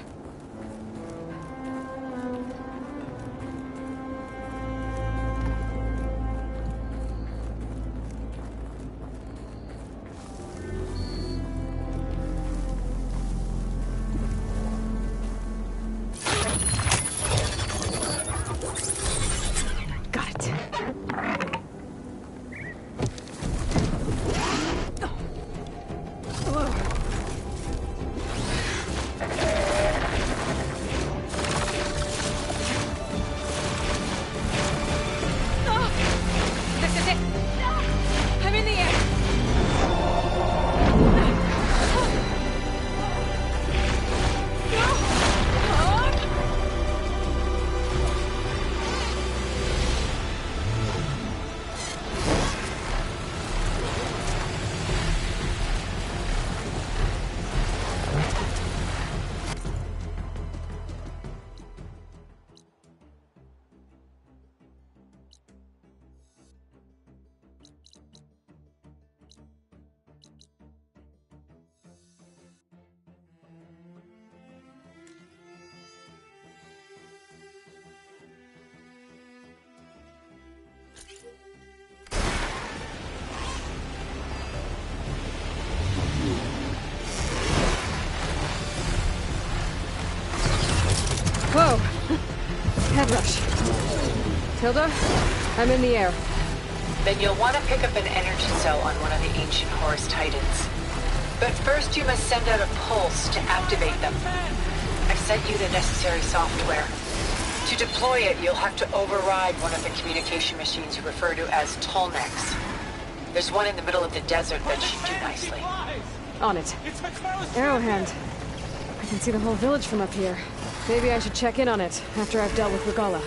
Got it. This is it! I'm in the air! Whoa! Head rush. Tilda, I'm in the air. Then you'll want to pick up an energy cell on one of the ancient Horus Titans. But first you must send out a pulse to activate them. I've sent you the necessary software. To deploy it, you'll have to override one of the communication machines you refer to as Tolnecs. There's one in the middle of the desert that should do nicely. On it. Arrowhand. I can see the whole village from up here. Maybe I should check in on it after I've dealt with Regala.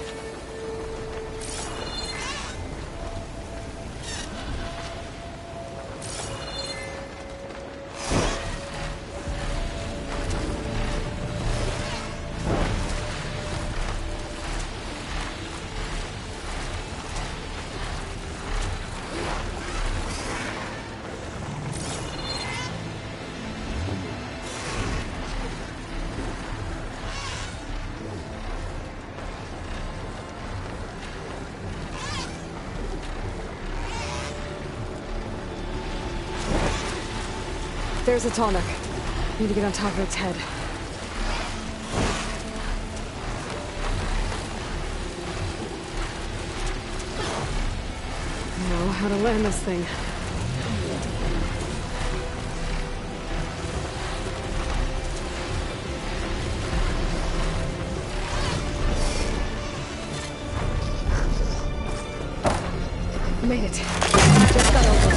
There's a Tallneck. Need to get on top of its head. Know how to land this thing. Made it. Just got over.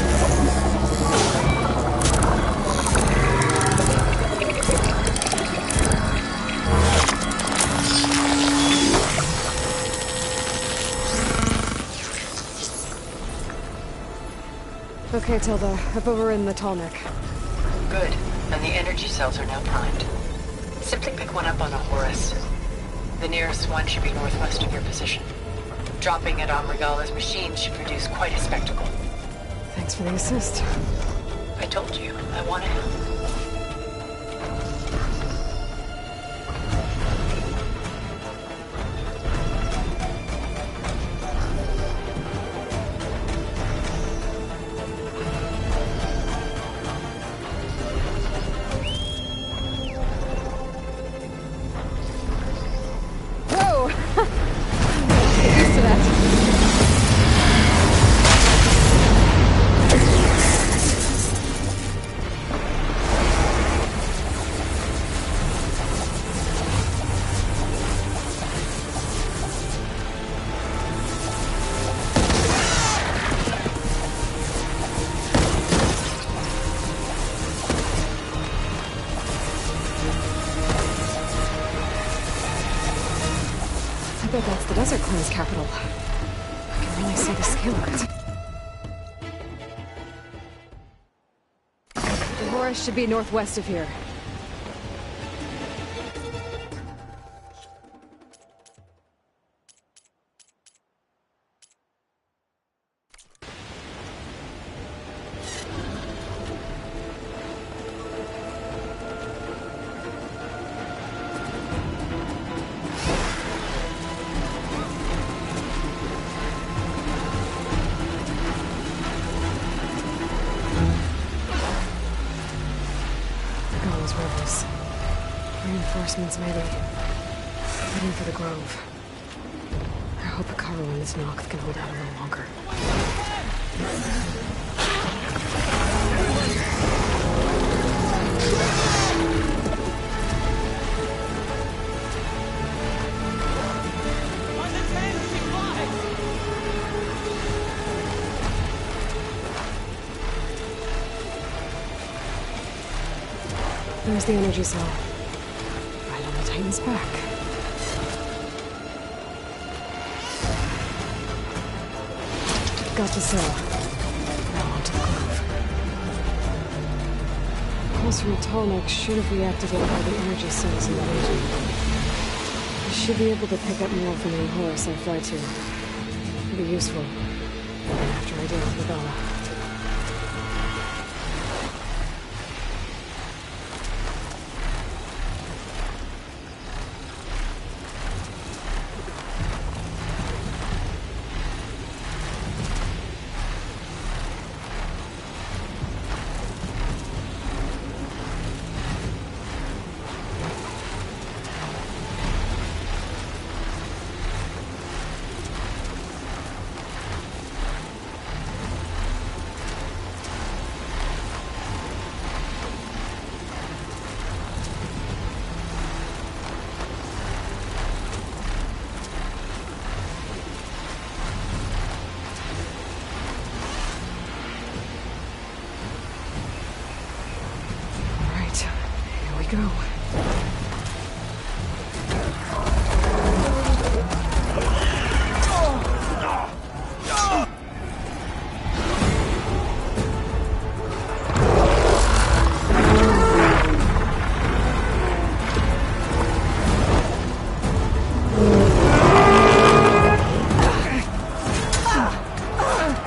Okay, Tilda. I've overridden the Tallneck. Good. And the energy cells are now primed. Simply pick one up on a Horus. The nearest one should be northwest of your position. Dropping it on Regala's machine should produce quite a spectacle. Thanks for the assist. I told you, I want to help. I bet that's the Desert Clan's capital. I can really see the scale of it. The Horus should be northwest of here. reinforcements, maybe. Heading for the Grove. I hope Hikaru and this Noct can hold out a little longer. There's the energy cell. Right on the Titan's back. Got the cell. Now onto the Grove. Pulse from Tallneck should have reactivated all the energy cells in the region. I should be able to pick up more from any horse I fly to. It'll be useful. After I deal with Regala. Go.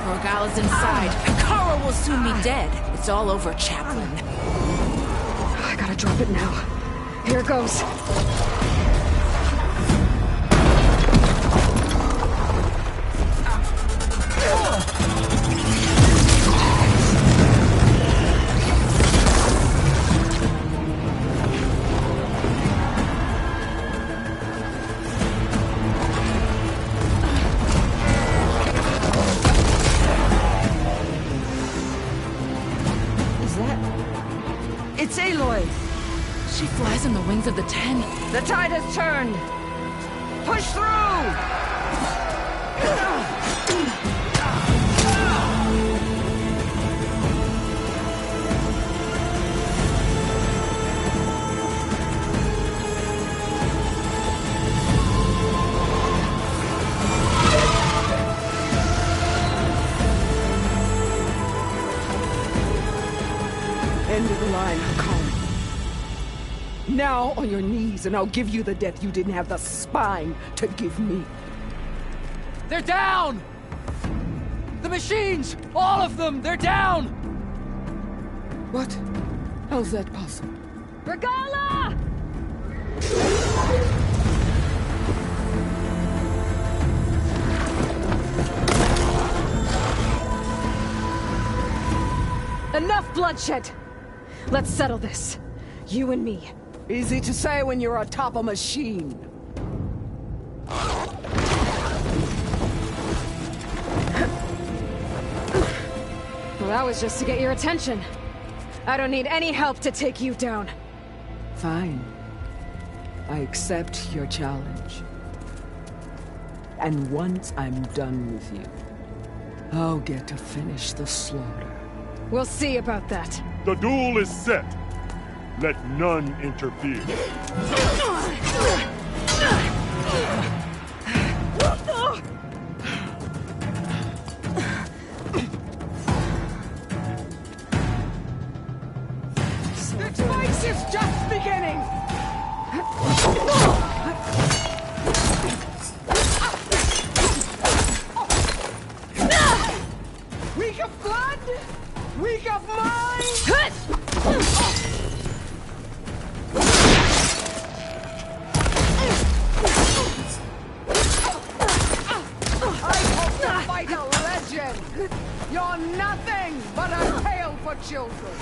Regala's inside. Hikaru will soon be dead. It's all over, Chaplain. I gotta drop it now. Here it goes. Is that... It's Aloy! She flies on the wings of the Ten. The tide has turned! Push through! End of the line, Hikaru. Now on your knees, and I'll give you the death you didn't have the spine to give me. They're down! The machines! All of them! They're down! What? How's that possible? Regala! Enough bloodshed! Let's settle this. You and me. Easy to say when you're atop a machine. Well, that was just to get your attention. I don't need any help to take you down. Fine. I accept your challenge. And once I'm done with you, I'll get to finish the slaughter. We'll see about that. The duel is set. Let none interfere. This fight is just beginning! Weak of blood? Weak of mind? Fight a legend! You're nothing but a tale for children!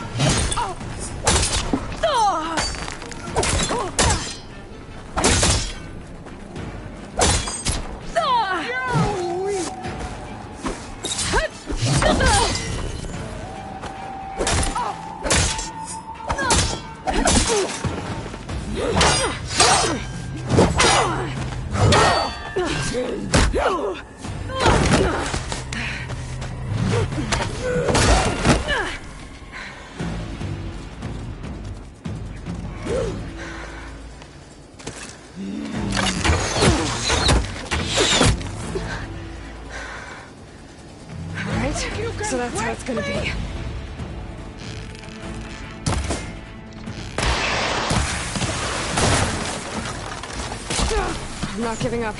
Alright, so that's how it's gonna be. I'm not giving up.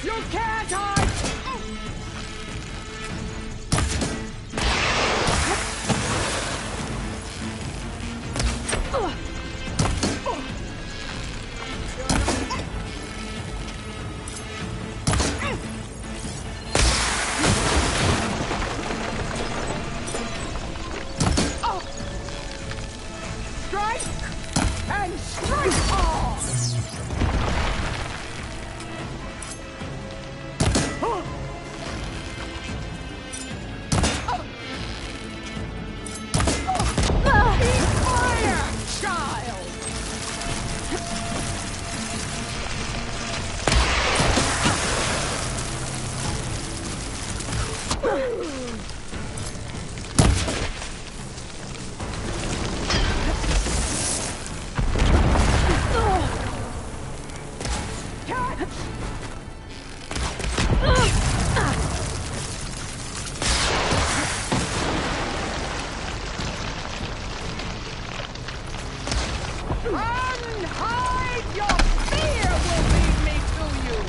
You can't hide! Strike and strike hard! Fire, child! Unhide your fear will lead me to you!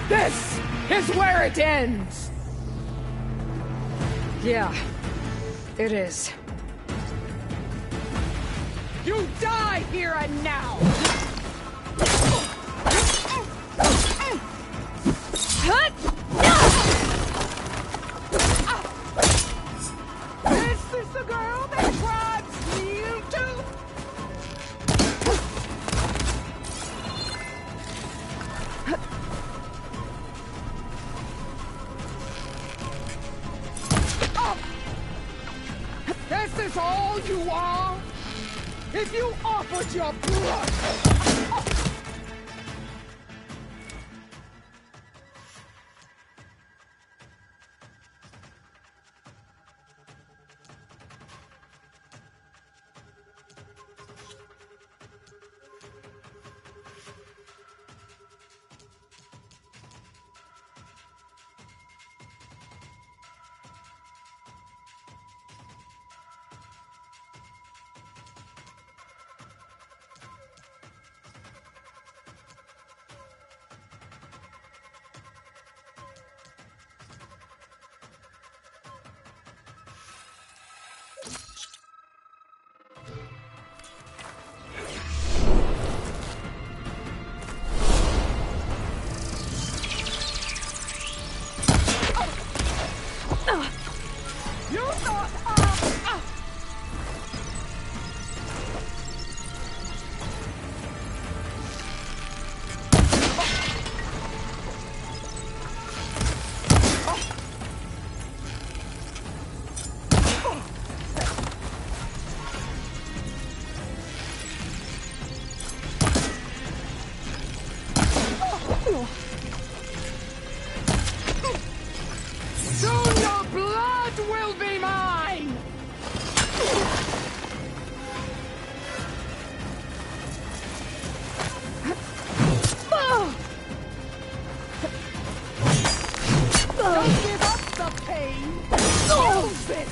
This is where it ends! Yeah, it is. You die here and now! This is the girl that grabs you too! This is all you are? If you offered your blood! now! Soon your blood will be mine! Don't give up the pain! Solve it!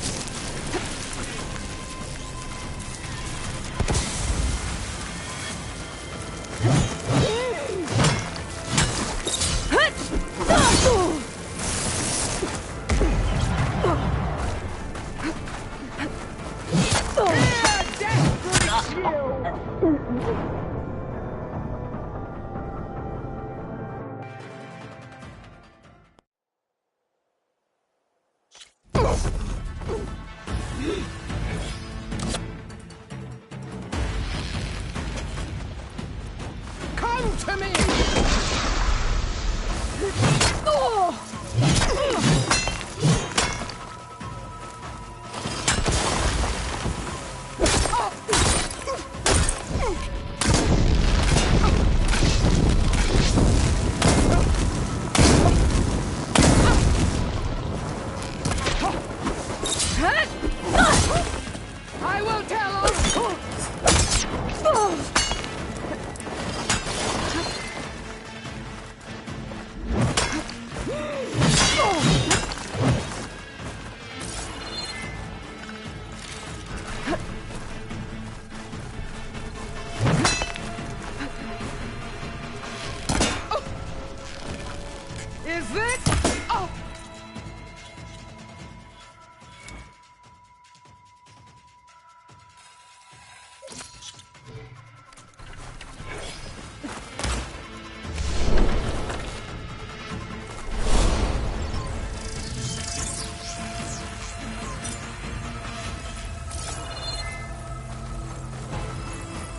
Come to me! I will tell her! Is it? Oh!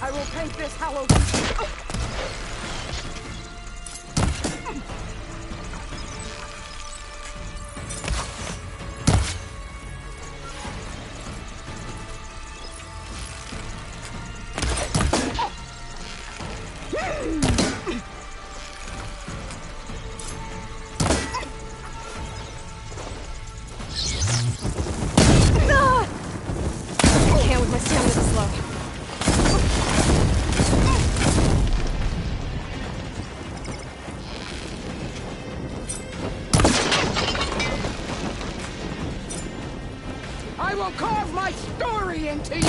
I will paint this hallowed. I can't with my stamina this low. I will carve my story into you!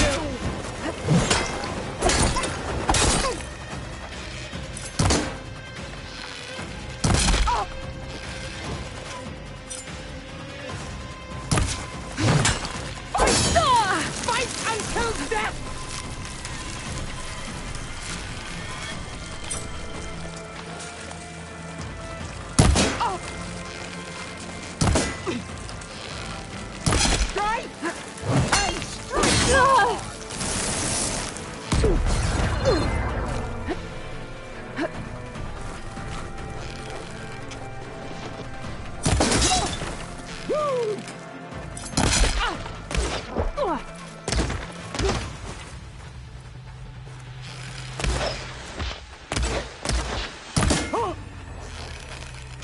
Fight until death! Strike! And strike!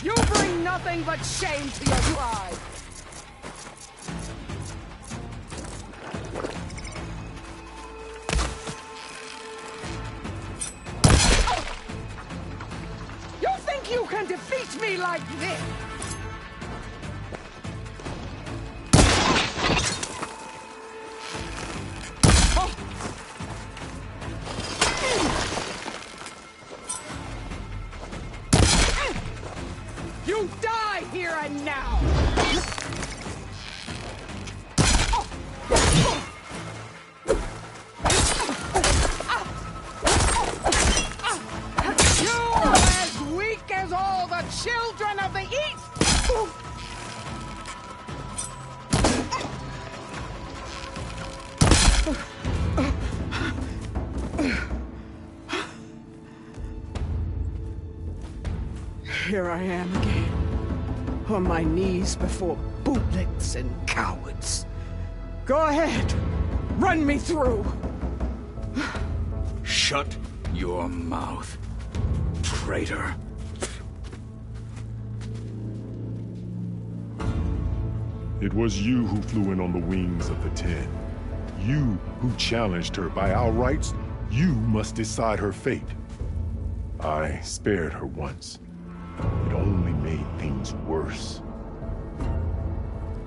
You bring nothing but shame to your tribe! You think you can defeat me like this? You die here and now! You are as weak as all the children of the East! Here I am again, on my knees before bootlets and cowards. Go ahead, run me through. Shut your mouth, traitor. It was you who flew in on the wings of the Ten. You who challenged her. By our rights, you must decide her fate. I spared her once. It only made things worse.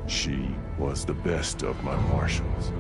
She was the best of my marshals.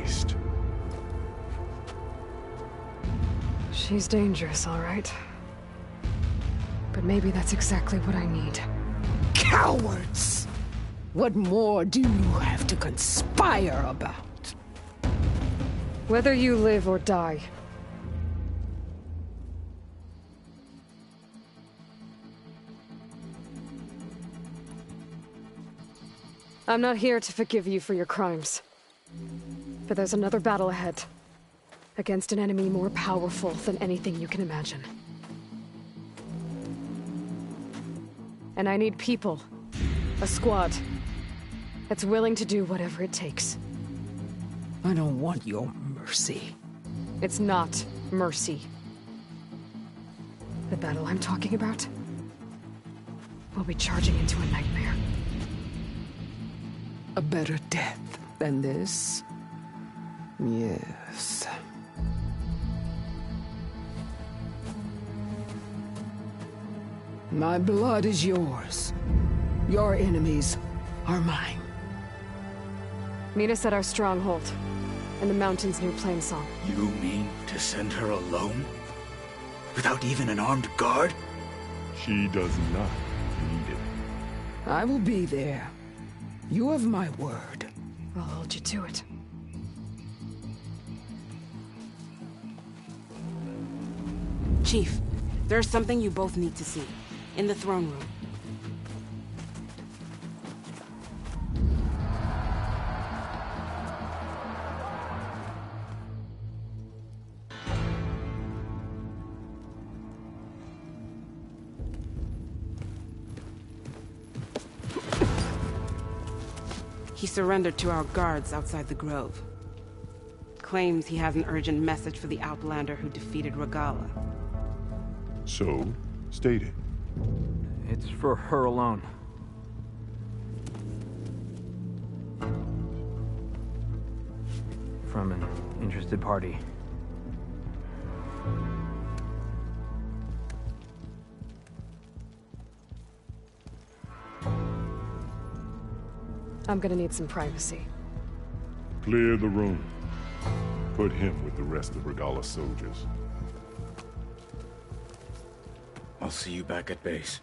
waste. She's dangerous, all right. But maybe that's exactly what I need. Cowards! What more do you have to conspire about? Whether you live or die. I'm not here to forgive you for your crimes. But there's another battle ahead. Against an enemy more powerful than anything you can imagine. And I need people. A squad. That's willing to do whatever it takes. I don't want your mercy. It's not mercy. The battle I'm talking about will be charging into a nightmare. A better death than this? Yes. My blood is yours. Your enemies are mine. Meet us at our stronghold, in the mountains near Plainsong. You mean to send her alone? Without even an armed guard? She does not need it. I will be there. You have my word. I'll hold you to it. Chief, there's something you both need to see. In the throne room. He surrendered to our guards outside the grove. Claims he has an urgent message for the Outlander who defeated Regala. So, state it. It's for her alone. From an interested party. I'm gonna need some privacy. Clear the room. Put him with the rest of Regala's soldiers. I'll see you back at base.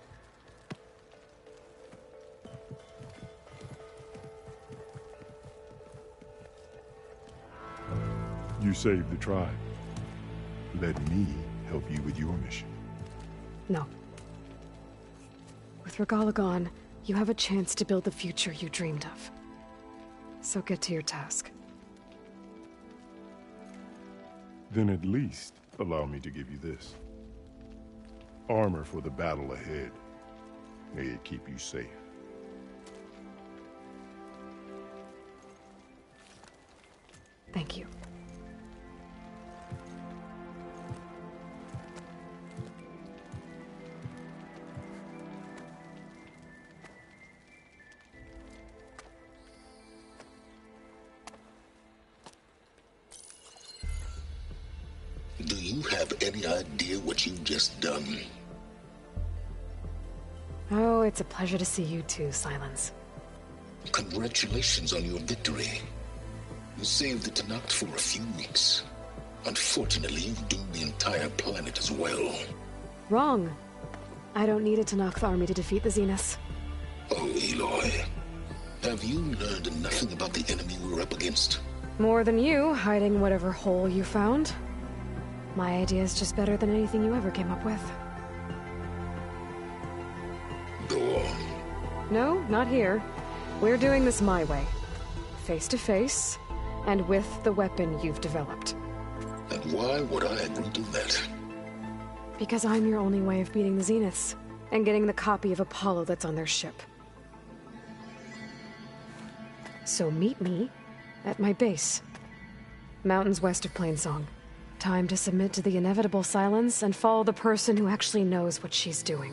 You saved the tribe. Let me help you with your mission. No. With Regala gone, you have a chance to build the future you dreamed of. So get to your task. Then at least allow me to give you this. Armor for the battle ahead. May it keep you safe. Thank you. Do you have any idea what you've just done? Oh, it's a pleasure to see you too, Silence. Congratulations on your victory. You saved the Tenakth for a few weeks. Unfortunately, you've doomed the entire planet as well. Wrong. I don't need a Tenakth army to defeat the Zeniths. Oh, Aloy. Have you learned nothing about the enemy we're up against? More than you, hiding whatever hole you found. My idea is just better than anything you ever came up with. Go on. No, not here. We're doing this my way. Face to face, and with the weapon you've developed. And why would I agree to that? Because I'm your only way of beating the Zeniths, and getting the copy of Apollo that's on their ship. So meet me at my base. Mountains west of Plainsong. Time to submit to the inevitable silence and follow the person who actually knows what she's doing.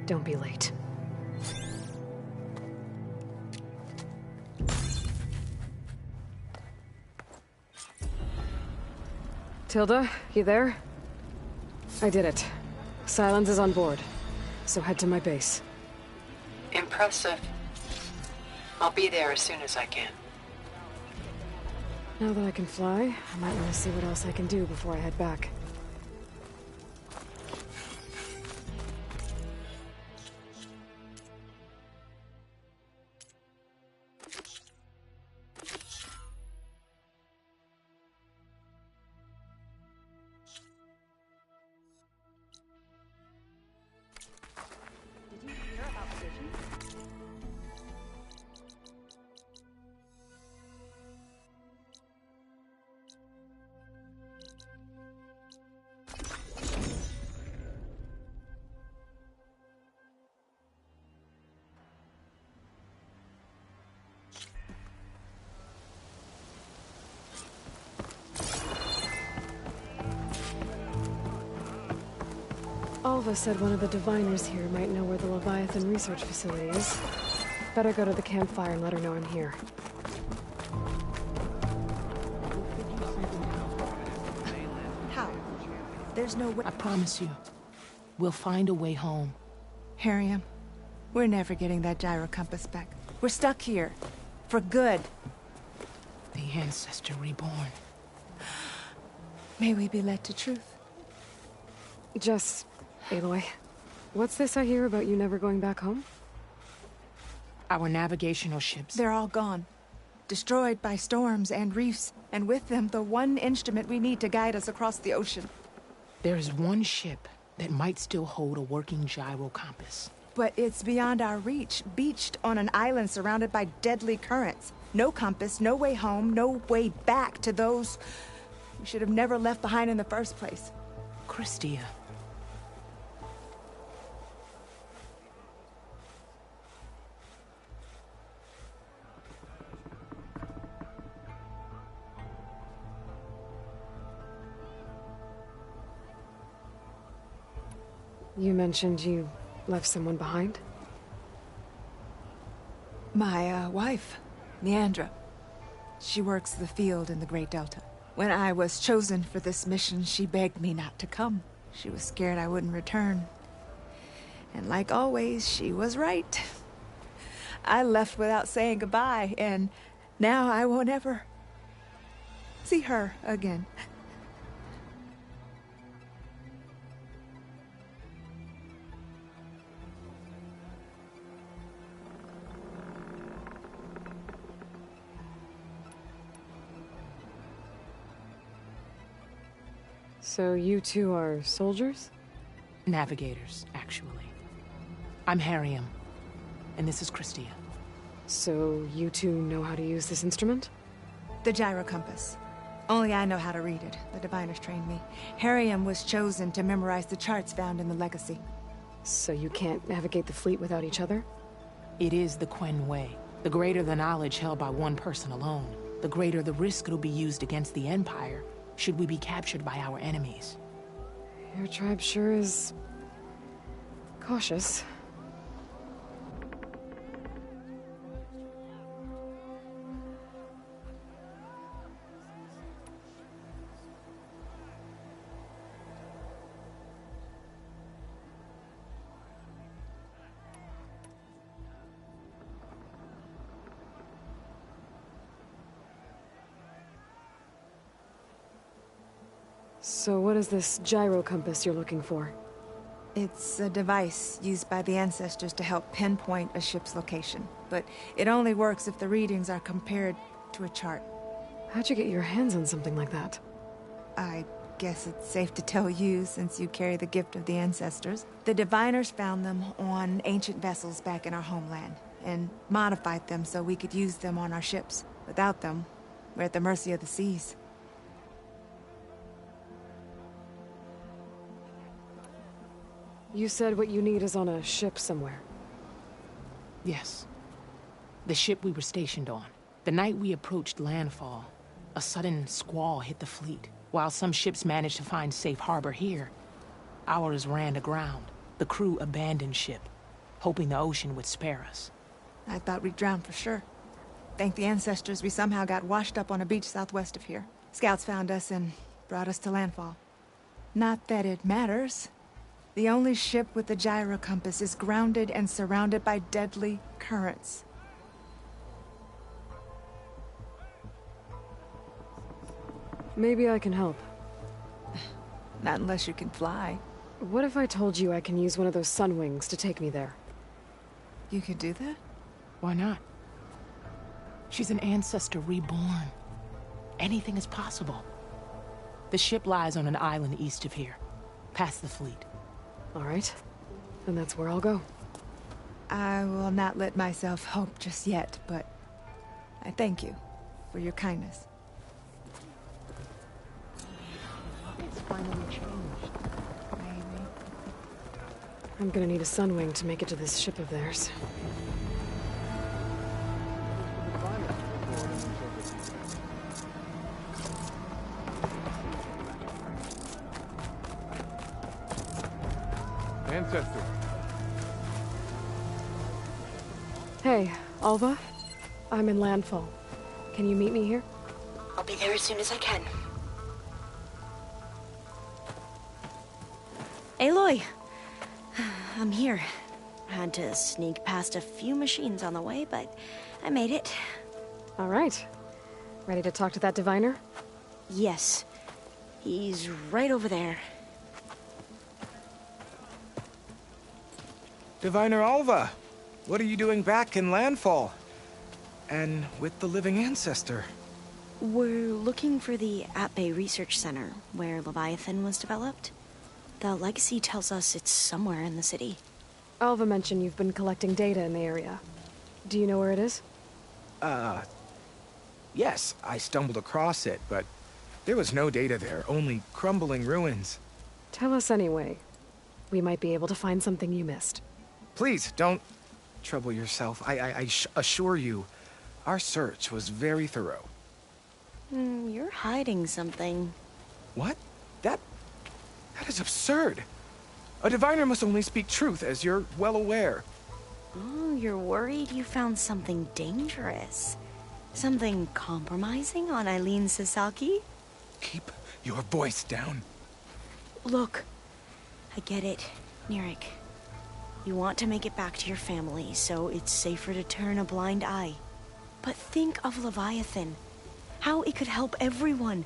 Don't be late. Tilda, you there? I did it. Silence is on board, so head to my base. Impressive. I'll be there as soon as I can. Now that I can fly, I might want to see what else I can do before I head back. Alva said one of the diviners here might know where the Leviathan research facility is. Better go to the campfire and let her know I'm here. How? There's no way. I promise you, we'll find a way home. Harriam, we're never getting that gyro compass back. We're stuck here. For good. The Ancestor reborn. May we be led to truth. Just... Aloy, what's this I hear about you never going back home? Our navigational ships. They're all gone. Destroyed by storms and reefs, and with them the one instrument we need to guide us across the ocean. There is one ship that might still hold a working gyro compass. But it's beyond our reach, beached on an island surrounded by deadly currents. No compass, no way home, no way back to those we should have never left behind in the first place. Christia. You mentioned you left someone behind? My, wife, Leandra. She works the field in the Great Delta. When I was chosen for this mission, she begged me not to come. She was scared I wouldn't return. And like always, she was right. I left without saying goodbye, and now I won't ever see her again. So you two are soldiers? Navigators, actually. I'm Harriam, and this is Christia. So you two know how to use this instrument? The gyro compass. Only I know how to read it. The diviners trained me. Harriam was chosen to memorize the charts found in the Legacy. So you can't navigate the fleet without each other? It is the Quen way. The greater the knowledge held by one person alone, the greater the risk it'll be used against the Empire should we be captured by our enemies. Your tribe sure is... cautious. So what is this gyro compass you're looking for? It's a device used by the Ancestors to help pinpoint a ship's location. But it only works if the readings are compared to a chart. How'd you get your hands on something like that? I guess it's safe to tell you, since you carry the gift of the Ancestors. The diviners found them on ancient vessels back in our homeland, and modified them so we could use them on our ships. Without them, we're at the mercy of the seas. You said what you need is on a ship somewhere. Yes. The ship we were stationed on. The night we approached landfall, a sudden squall hit the fleet. While some ships managed to find safe harbor here, ours ran aground. The crew abandoned ship, hoping the ocean would spare us. I thought we'd drown for sure. Thank the Ancestors we somehow got washed up on a beach southwest of here. Scouts found us and brought us to landfall. Not that it matters. The only ship with the gyro compass is grounded and surrounded by deadly currents. Maybe I can help. Not unless you can fly. What if I told you I can use one of those sun wings to take me there? You can do that? Why not? She's an ancestor reborn. Anything is possible. The ship lies on an island east of here, past the fleet. All right. Then that's where I'll go. I will not let myself hope just yet, but I thank you for your kindness. It's finally changed. Maybe. I'm gonna need a sun wing to make it to this ship of theirs. Ancestor. Hey, Alva. I'm in landfall. Can you meet me here? I'll be there as soon as I can. Aloy! I'm here. Had to sneak past a few machines on the way, but I made it. All right. Ready to talk to that diviner? Yes. He's right over there. Diviner Alva, what are you doing back in Landfall? And with the living ancestor? We're looking for the At-Bay Research Center, where Leviathan was developed. The legacy tells us it's somewhere in the city. Alva mentioned you've been collecting data in the area. Do you know where it is? Yes, I stumbled across it, but there was no data there, only crumbling ruins. Tell us anyway. We might be able to find something you missed. Please, don't trouble yourself. I assure you, our search was very thorough. You're hiding something. What? That is absurd. A diviner must only speak truth, as you're well aware. Oh, you're worried you found something dangerous. Something compromising on Eileen Sasaki? Keep your voice down. Look, I get it, Nirik. You want to make it back to your family, so it's safer to turn a blind eye. But think of Leviathan. How it could help everyone.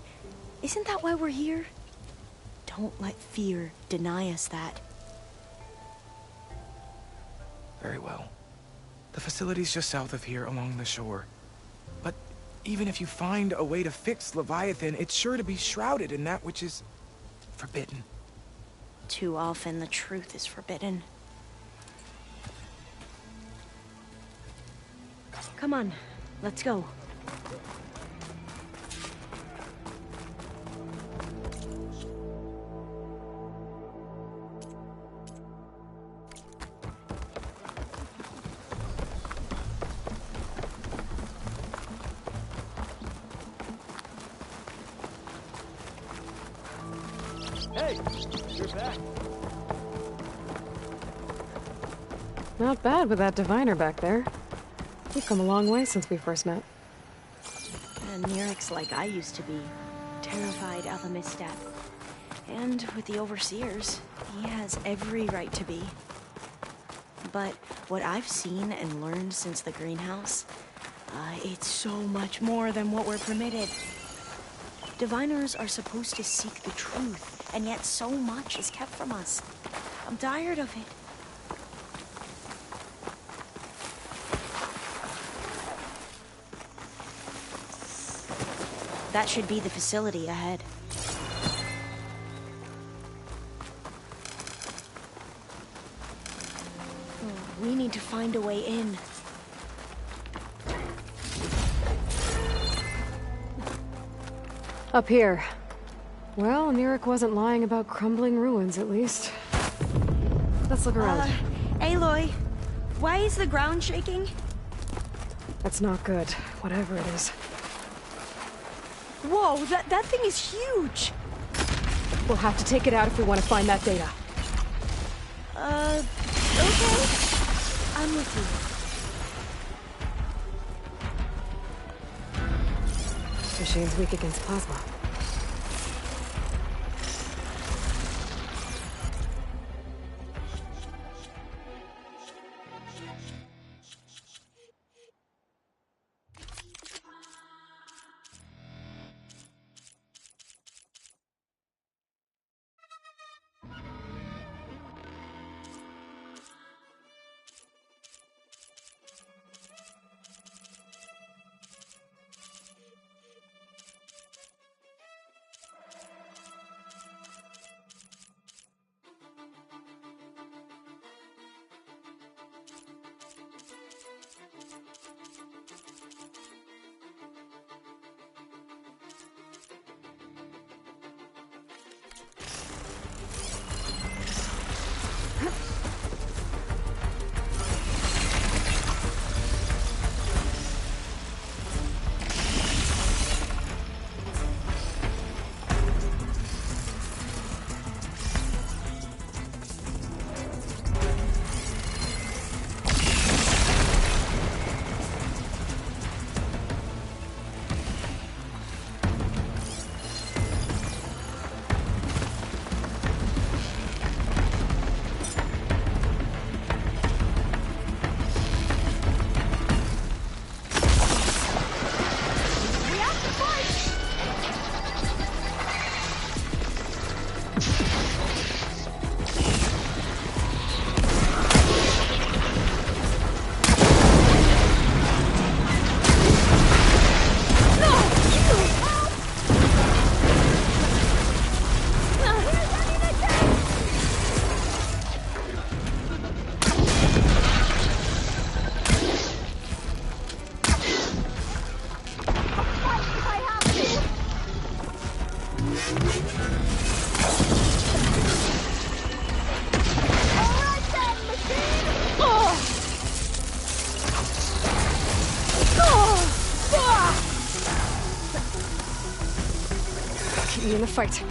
Isn't that why we're here? Don't let fear deny us that. Very well. The facility's just south of here, along the shore. But even if you find a way to fix Leviathan, it's sure to be shrouded in that which is forbidden. Too often the truth is forbidden. Come on, let's go. Hey, you're back. Not bad with that diviner back there. We've come a long way since we first met. And Nirik's like I used to be, terrified of a misstep. And with the Overseers, he has every right to be. But what I've seen and learned since the greenhouse, it's so much more than what we're permitted. Diviners are supposed to seek the truth, and yet so much is kept from us. I'm tired of it. That should be the facility ahead. We need to find a way in. Up here. Well, Nirik wasn't lying about crumbling ruins, at least. Let's look around. Aloy, why is the ground shaking? That's not good, whatever it is. Whoa, that thing is huge! We'll have to take it out if we want to find that data. Okay. I'm with you. Machine's weak against plasma. fight.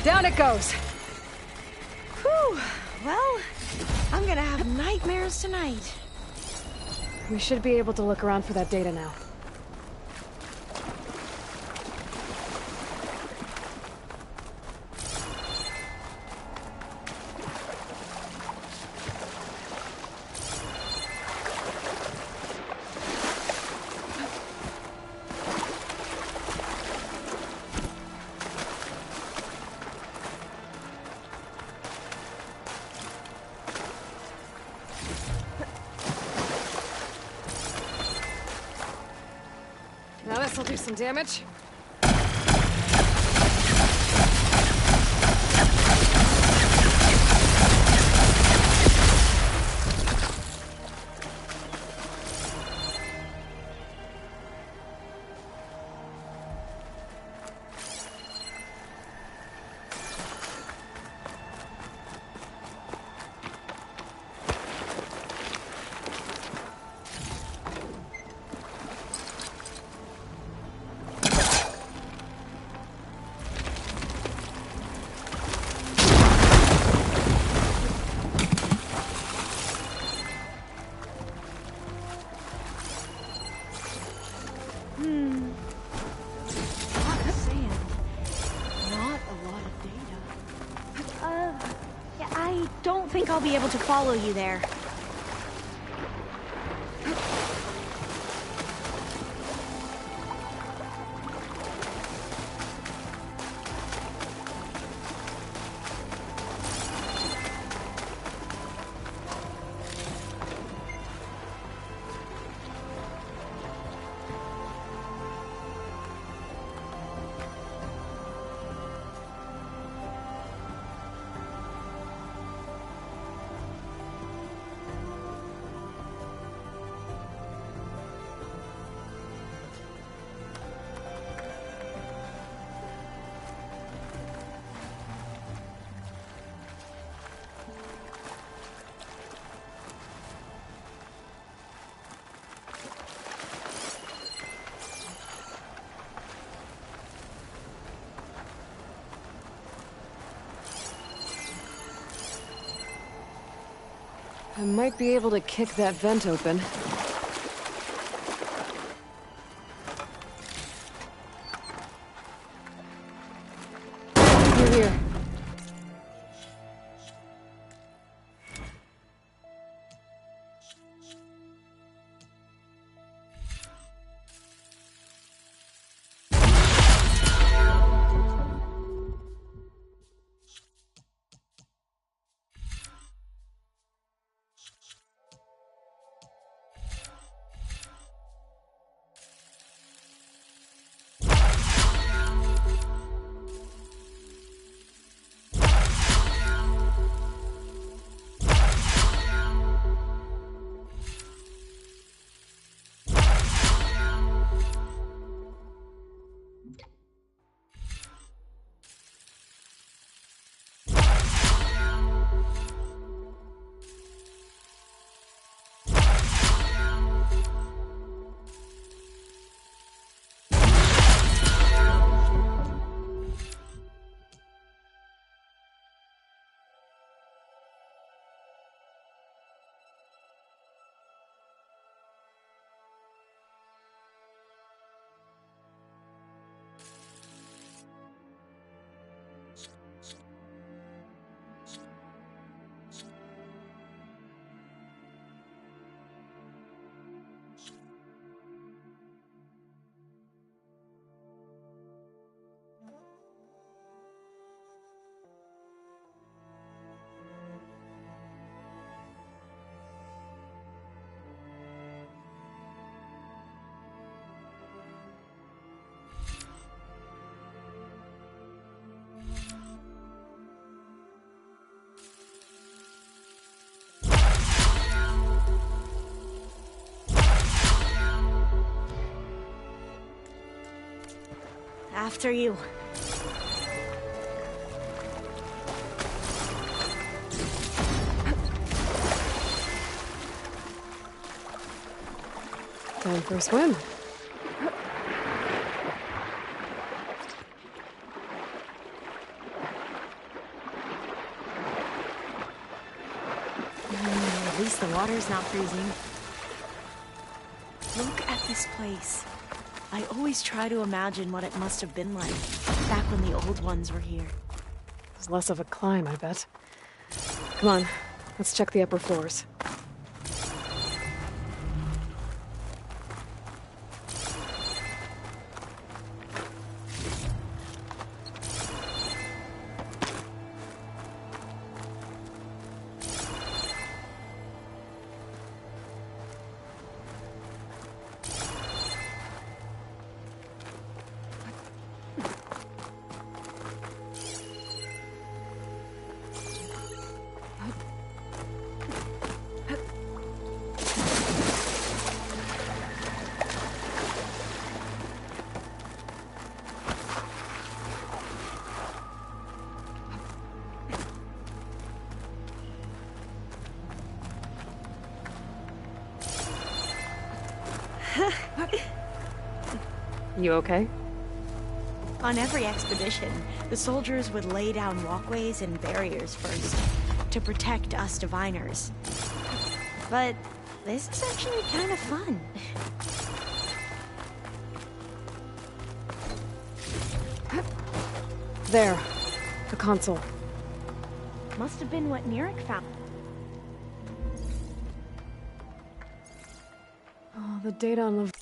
Down it goes. Whew. Well, I'm gonna have nightmares tonight. We should be able to look around for that data now. do some damage. I think I'll be able to follow you there. I might be able to kick that vent open. You're here. After you. Time for a swim. At least the water's not freezing. Look at this place. I always try to imagine what it must have been like back when the old ones were here. It's less of a climb, I bet. Come on, let's check the upper floors. You okay? On every expedition, the soldiers would lay down walkways and barriers first to protect us diviners. But this is actually kind of fun. There. The console. Must have been what Neric found. Oh, the data on Lev...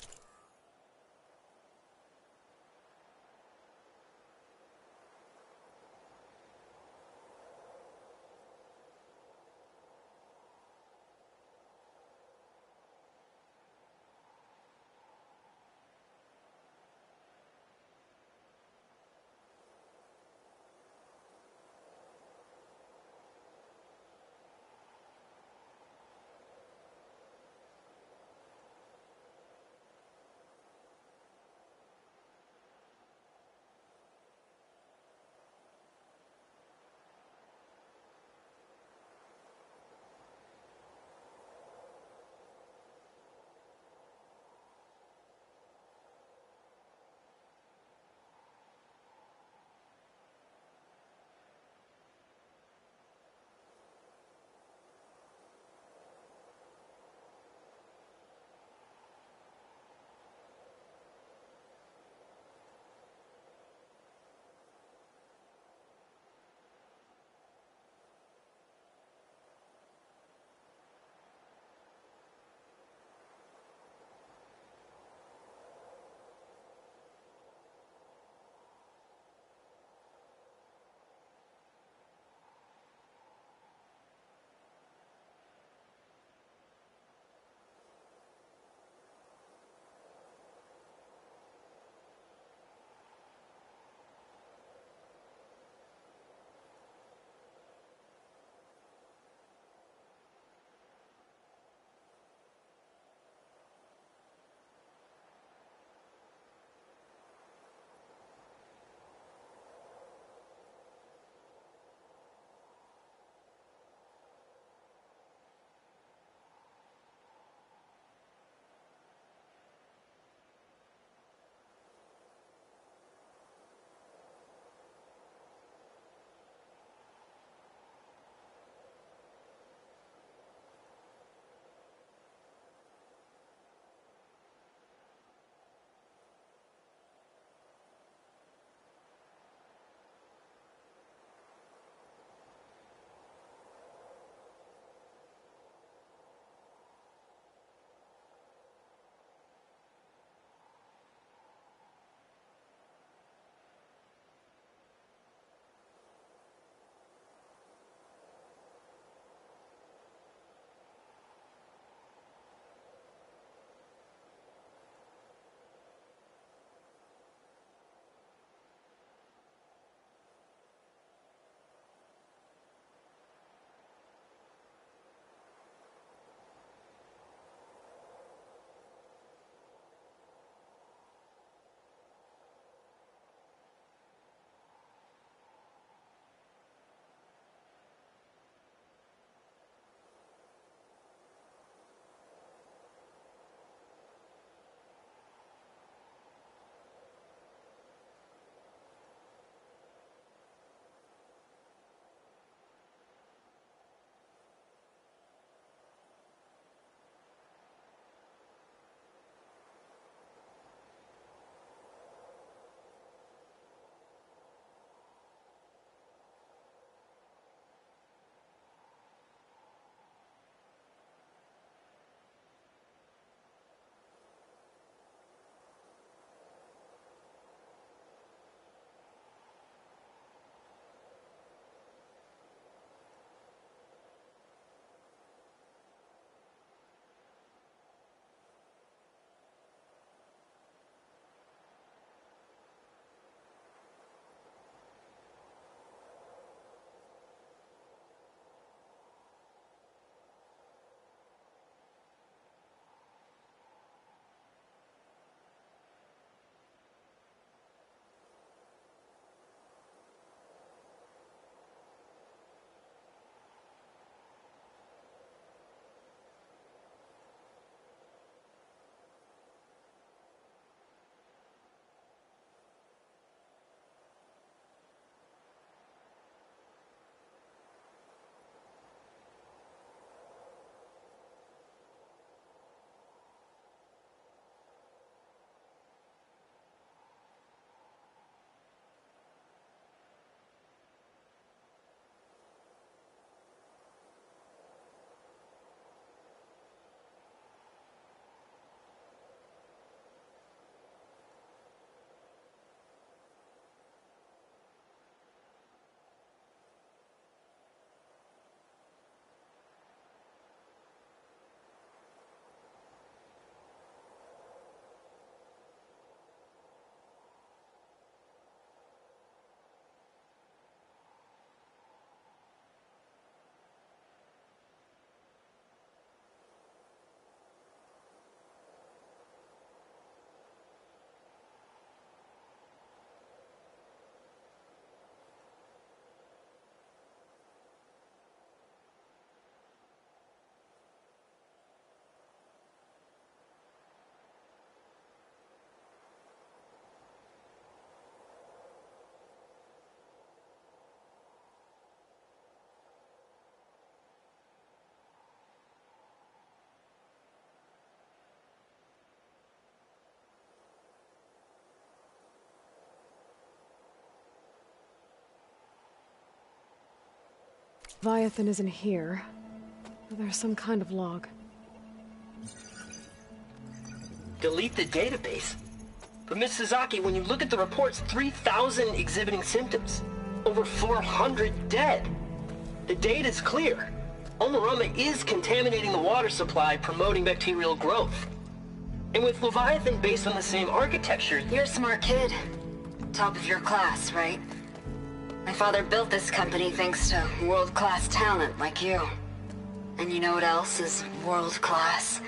Leviathan isn't here. There's some kind of log. Delete the database? But Miss Sasaki, when you look at the reports, 3,000 exhibiting symptoms. Over 400 dead. The data's clear. Omarama is contaminating the water supply, promoting bacterial growth. And with Leviathan based on the same architecture... You're a smart kid. Top of your class, right? My father built this company thanks to world-class talent like you. And you know what else is world-class?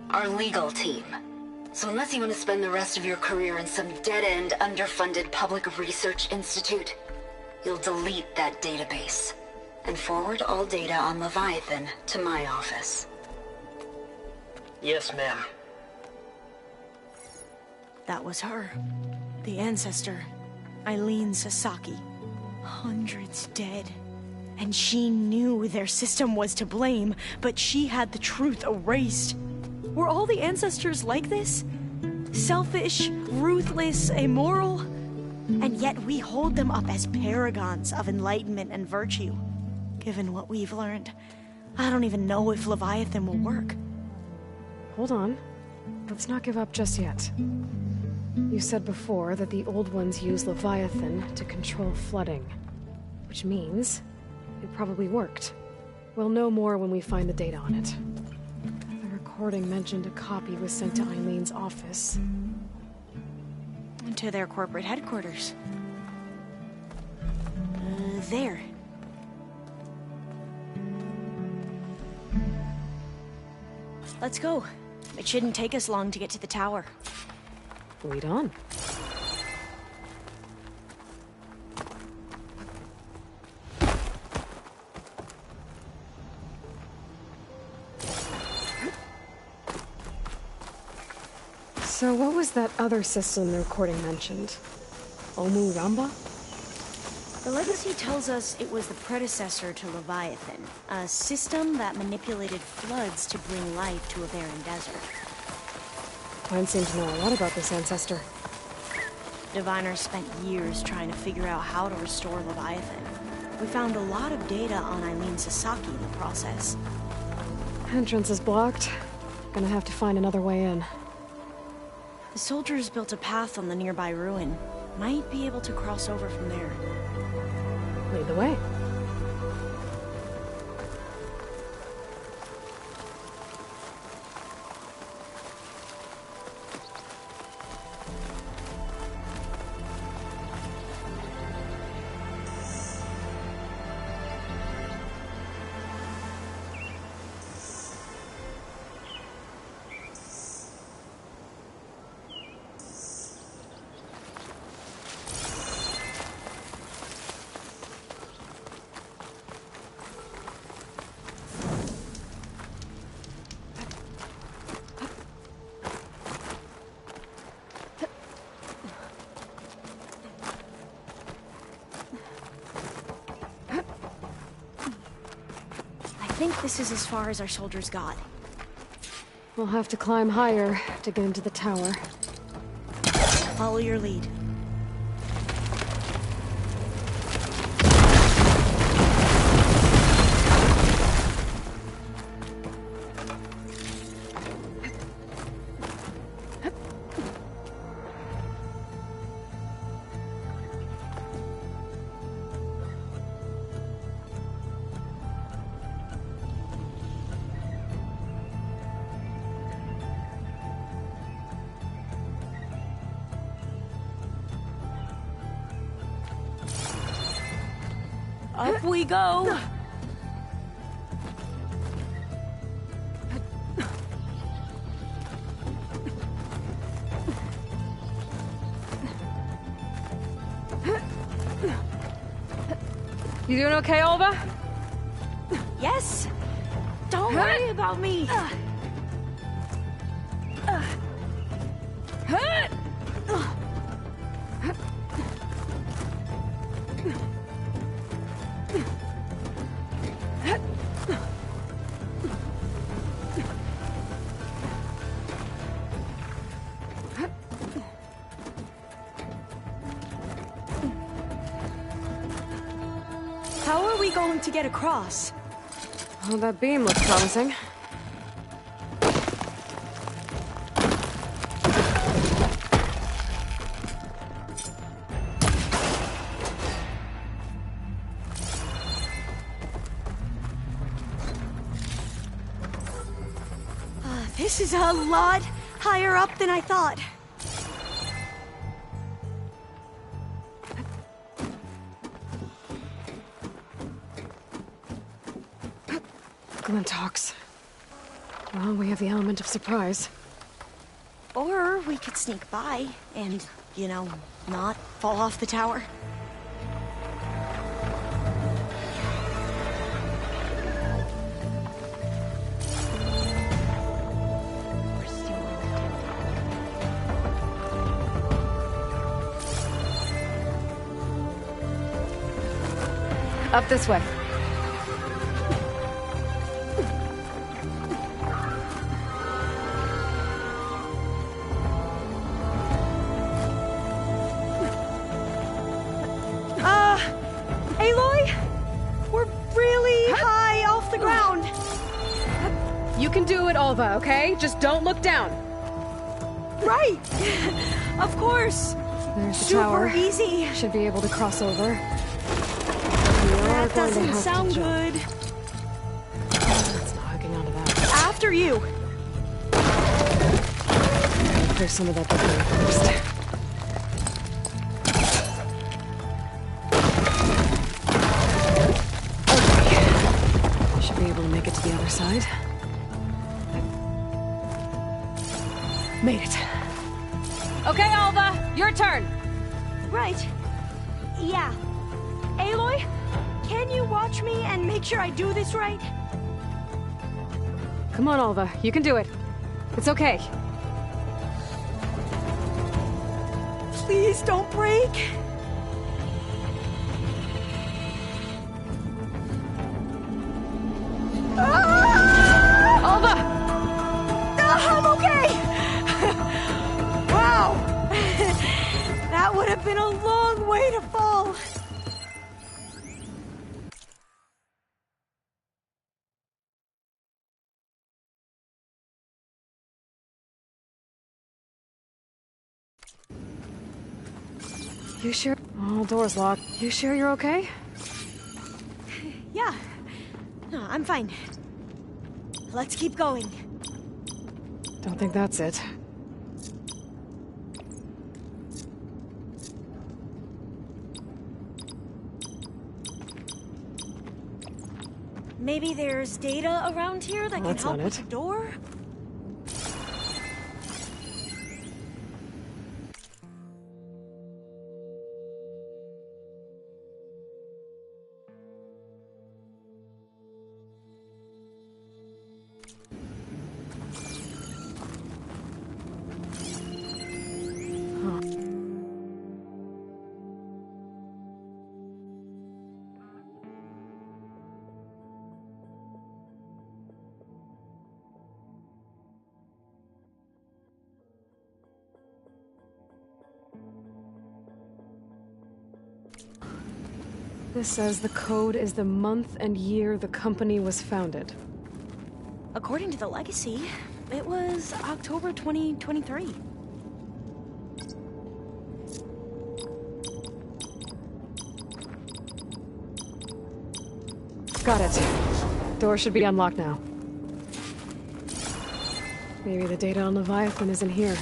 Our legal team. So unless you want to spend the rest of your career in some dead-end, underfunded public research institute, you'll delete that database and forward all data on Leviathan to my office. Yes, ma'am. That was her. The ancestor. Eileen Sasaki. Hundreds dead. And she knew their system was to blame, but she had the truth erased. Were all the ancestors like this? Selfish, ruthless, immoral? And yet we hold them up as paragons of enlightenment and virtue. Given what we've learned, I don't even know if Leviathan will work. Hold on. Let's not give up just yet. You said before that the old ones use Leviathan to control flooding. Which means it probably worked. We'll know more when we find the data on it. The recording mentioned a copy was sent to Eileen's office. And to their corporate headquarters. There. Let's go. It shouldn't take us long to get to the tower. Lead on. So what was that other system the recording mentioned? Omuramba? The legacy tells us it was the predecessor to Leviathan, a system that manipulated floods to bring life to a barren desert. Mine seemed to know a lot about this ancestor. Diviners spent years trying to figure out how to restore Leviathan. We found a lot of data on Eileen Sasaki in the process. Entrance is blocked. Gonna have to find another way in. The soldiers built a path on the nearby ruin. Might be able to cross over from there. Lead the way. I think this is as far as our soldiers got. We'll have to climb higher to get into the tower. Follow your lead. Up we go! You doing okay, Olva? Yes! Don't worry about me! How are we we going to get across? Well, that beam looks promising. This is a lot higher up than I thought. Glintox. Well, we have the element of surprise. Or we could sneak by and, you know, not fall off the tower. Up this way. Aloy? We're really high off the ground. You can do it, Alva, okay? Just don't look down. Right. Of course. There's the Super tower. easy. Should be able to cross over. That doesn't sound good. It's not hooking onto that. After you. There's some of that debris first. Okay. Should be able to make it to the other side. Made it. Okay, Alva, your turn. Right. Yeah. Aloy, can you watch me and make sure I do this right? Come on, Alva, you can do it. It's okay. Please don't break. Alva! I'm okay! Wow! That would have been a long way to fall. You sure? Oh, door's locked. You sure you're okay? Yeah. No, I'm fine. Let's keep going. Don't think that's it. Maybe there's data around here that can That's help not with it. the door? This says the code is the month and year the company was founded. According to the legacy, it was October 2023. Got it. Door should be unlocked now. Maybe the data on Leviathan is in here.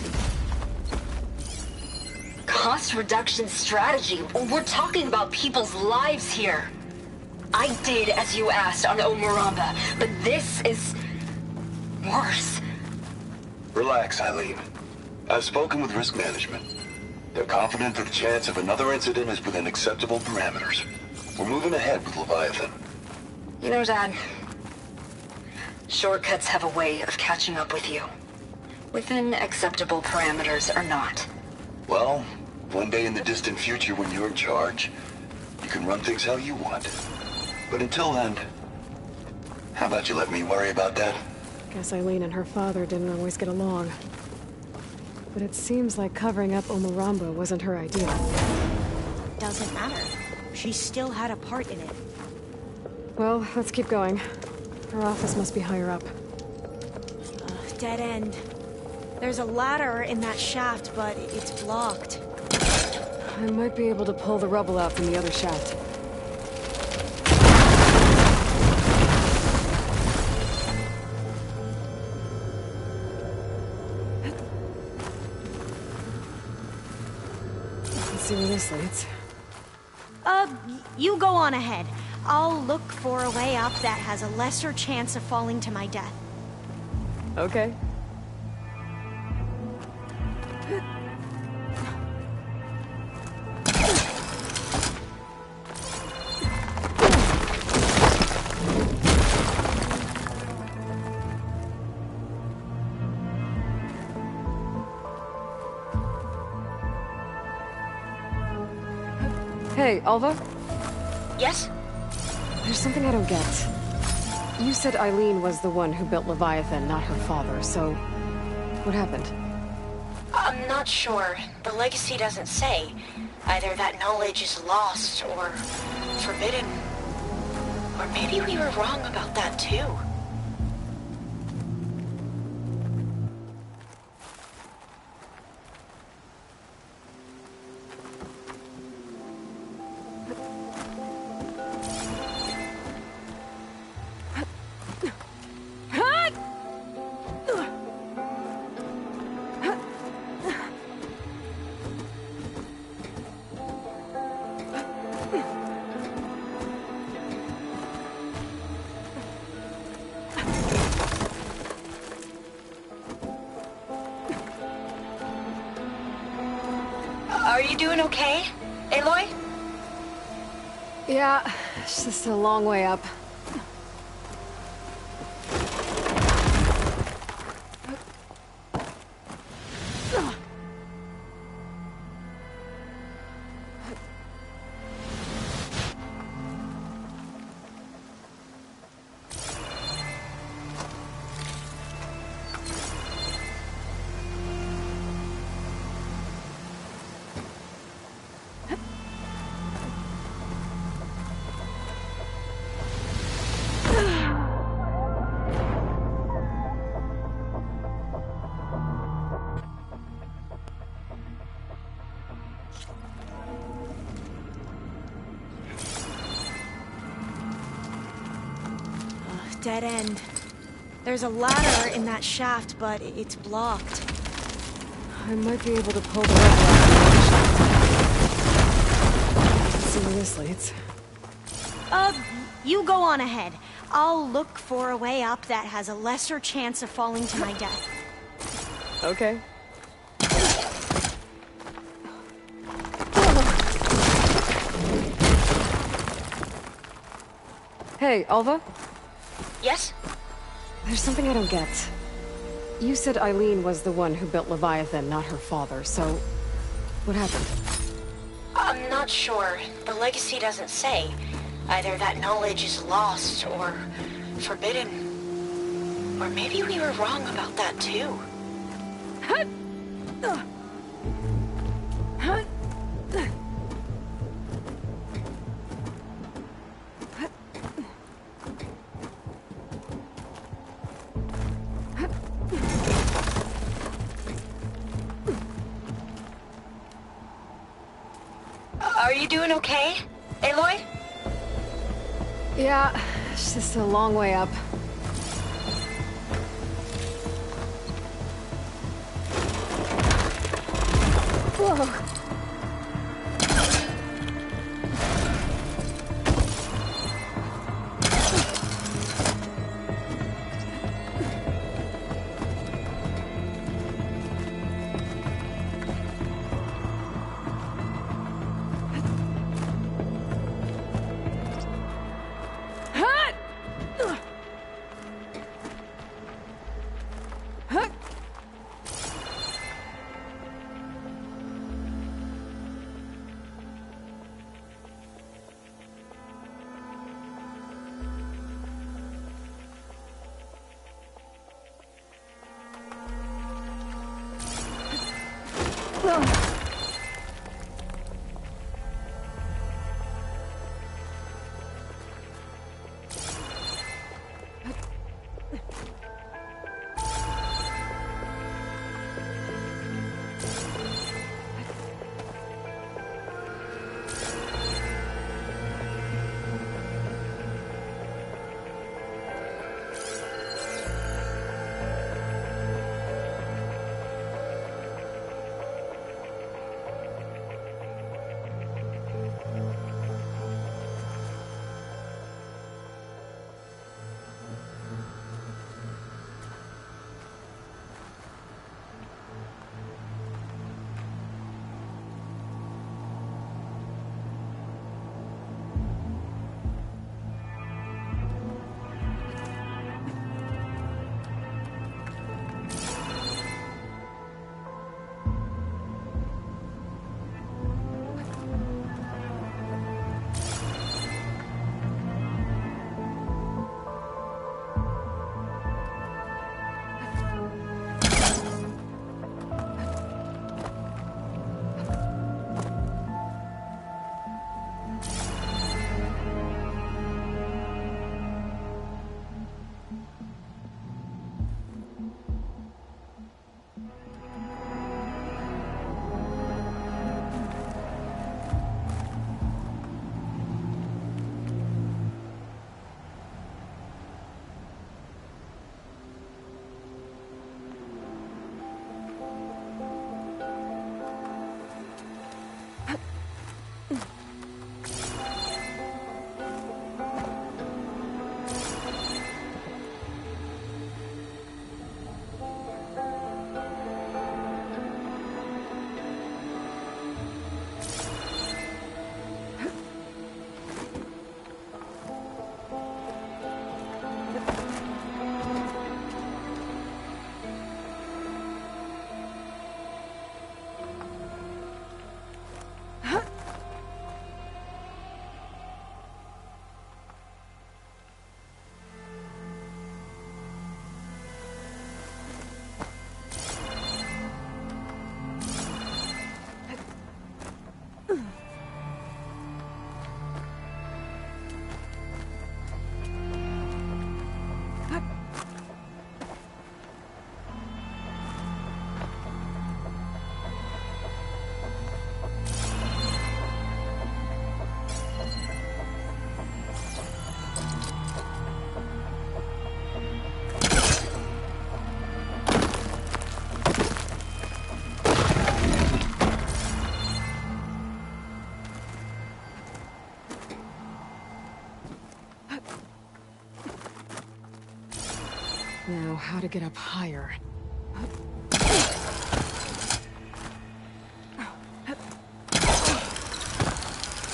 Cost reduction strategy? We're talking about people's lives here. I did as you asked on Omuramba, but this is worse. Relax, Eileen. I've spoken with risk management. They're confident that the chance of another incident is within acceptable parameters. We're moving ahead with Leviathan. You know, Dad, shortcuts have a way of catching up with you. Within acceptable parameters or not. Well, one day in the distant future when you're in charge, you can run things how you want. But until then, how about you let me worry about that? Guess Eileen and her father didn't always get along. But it seems like covering up Omuramba wasn't her idea. Doesn't matter. She still had a part in it. Well, let's keep going. Her office must be higher up. Dead end. There's a ladder in that shaft, but it's blocked. I might be able to pull the rubble out from the other shaft. Let's see where this leads. You go on ahead. I'll look for a way up that has a lesser chance of falling to my death. Okay. Hey, Alva? Yes? There's something I don't get. You said Eileen was the one who built Leviathan, not her father, so... what happened? I'm not sure. The legacy doesn't say. Either that knowledge is lost or forbidden. Or maybe we were wrong about that too. Are you doing okay, Aloy? Yeah, it's just a long way up. Dead end. There's a ladder in that shaft, but it's blocked. I might be able to pull the rubble out. Let's see where this leads. You go on ahead. I'll look for a way up that has a lesser chance of falling to my death. Okay. Hey, Alva? Yes? There's something I don't get. You said Eileen was the one who built Leviathan, not her father, so... what happened? I'm not sure. The legacy doesn't say. Either that knowledge is lost or forbidden. Or maybe we were wrong about that too. Are you doing okay, Aloy? Yeah, it's just a long way up. Whoa. Now, how to get up higher?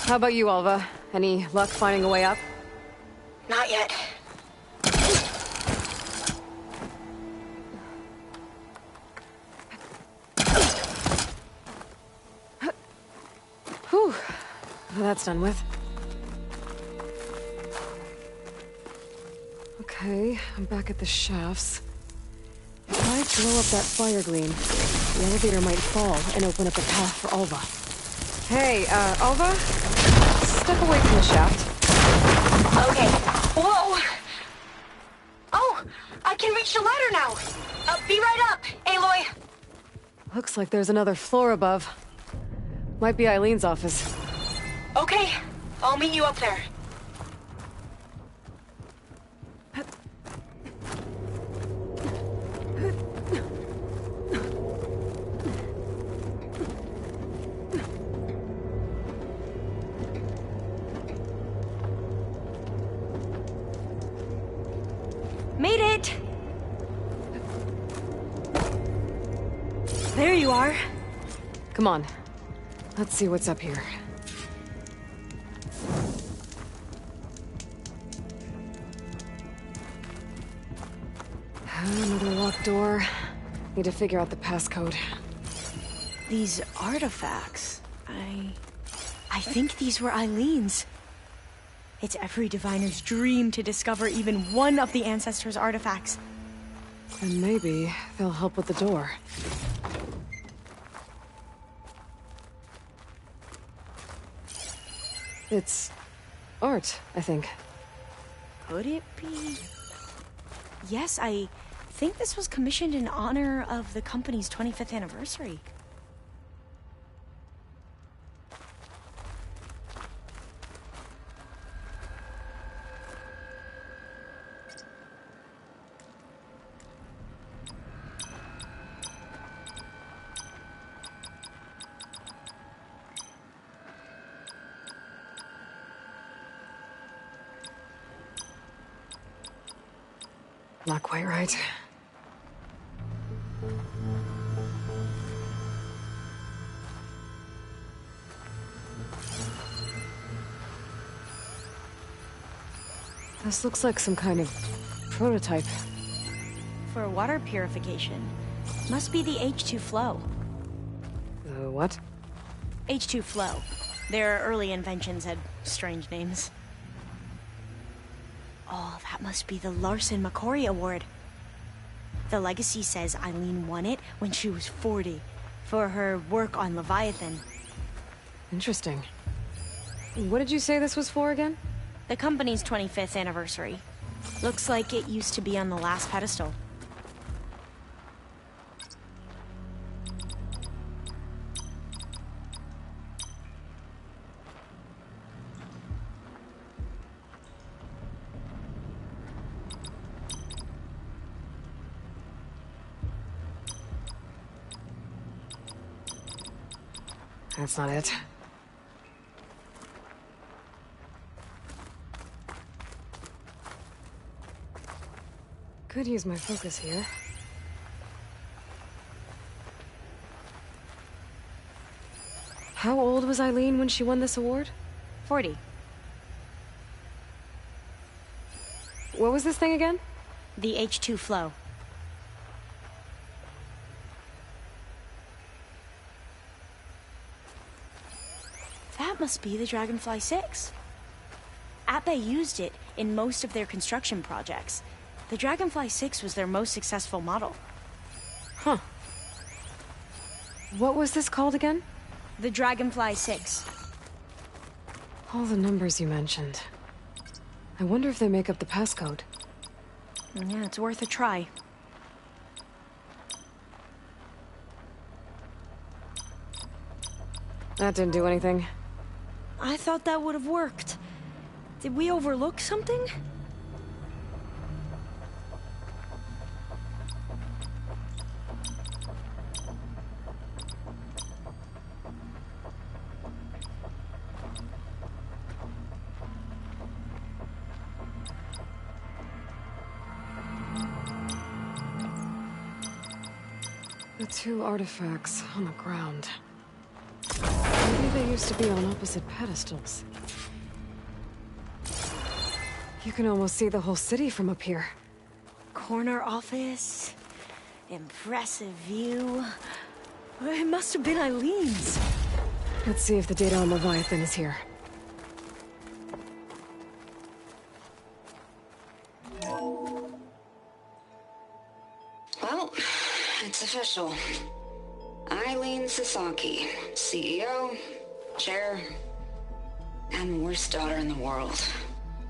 How about you, Alva? Any luck finding a way up? Not yet. Whew. Well, that's done with. Okay, I'm back at the shafts. If I blow up that fire gleam, the elevator might fall and open up a path for Alva. Hey, Alva? Step away from the shaft. Okay. Whoa! Oh! I can reach the ladder now! Be right up, Aloy! Looks like there's another floor above. Might be Eileen's office. Okay, I'll meet you up there. Made it! There you are. Come on. Let's see what's up here. Another locked door. Need to figure out the passcode. These artifacts... I think these were Eileen's. It's every diviner's dream to discover even one of the Ancestors' artifacts. And maybe they'll help with the door. It's art, I think. Could it be? Yes, I think this was commissioned in honor of the company's 25th anniversary. Not quite right. This looks like some kind of prototype. For water purification. Must be the H2 flow. The what? H2 flow. Their early inventions had strange names. Oh, that must be the Larson McCory Award. The legacy says Eileen won it when she was 40 for her work on Leviathan. Interesting. What did you say this was for again? The company's 25th anniversary. Looks like it used to be on the last pedestal. That's not it. Could use my focus here. How old was Eileen when she won this award? 40. What was this thing again? The H2 flow. That must be the Dragonfly 6. Ape used it in most of their construction projects. The Dragonfly 6 was their most successful model. Huh. What was this called again? The Dragonfly 6. All the numbers you mentioned. I wonder if they make up the passcode. Yeah, it's worth a try. That didn't do anything. I thought that would have worked. Did we overlook something? The two artifacts on the ground. Maybe they used to be on opposite pedestals. You can almost see the whole city from up here. Corner office. Impressive view. It must have been Eileen's. Let's see if the data on Leviathan is here. Well, it's official. Eileen Sasaki, CEO, chair, and worst daughter in the world.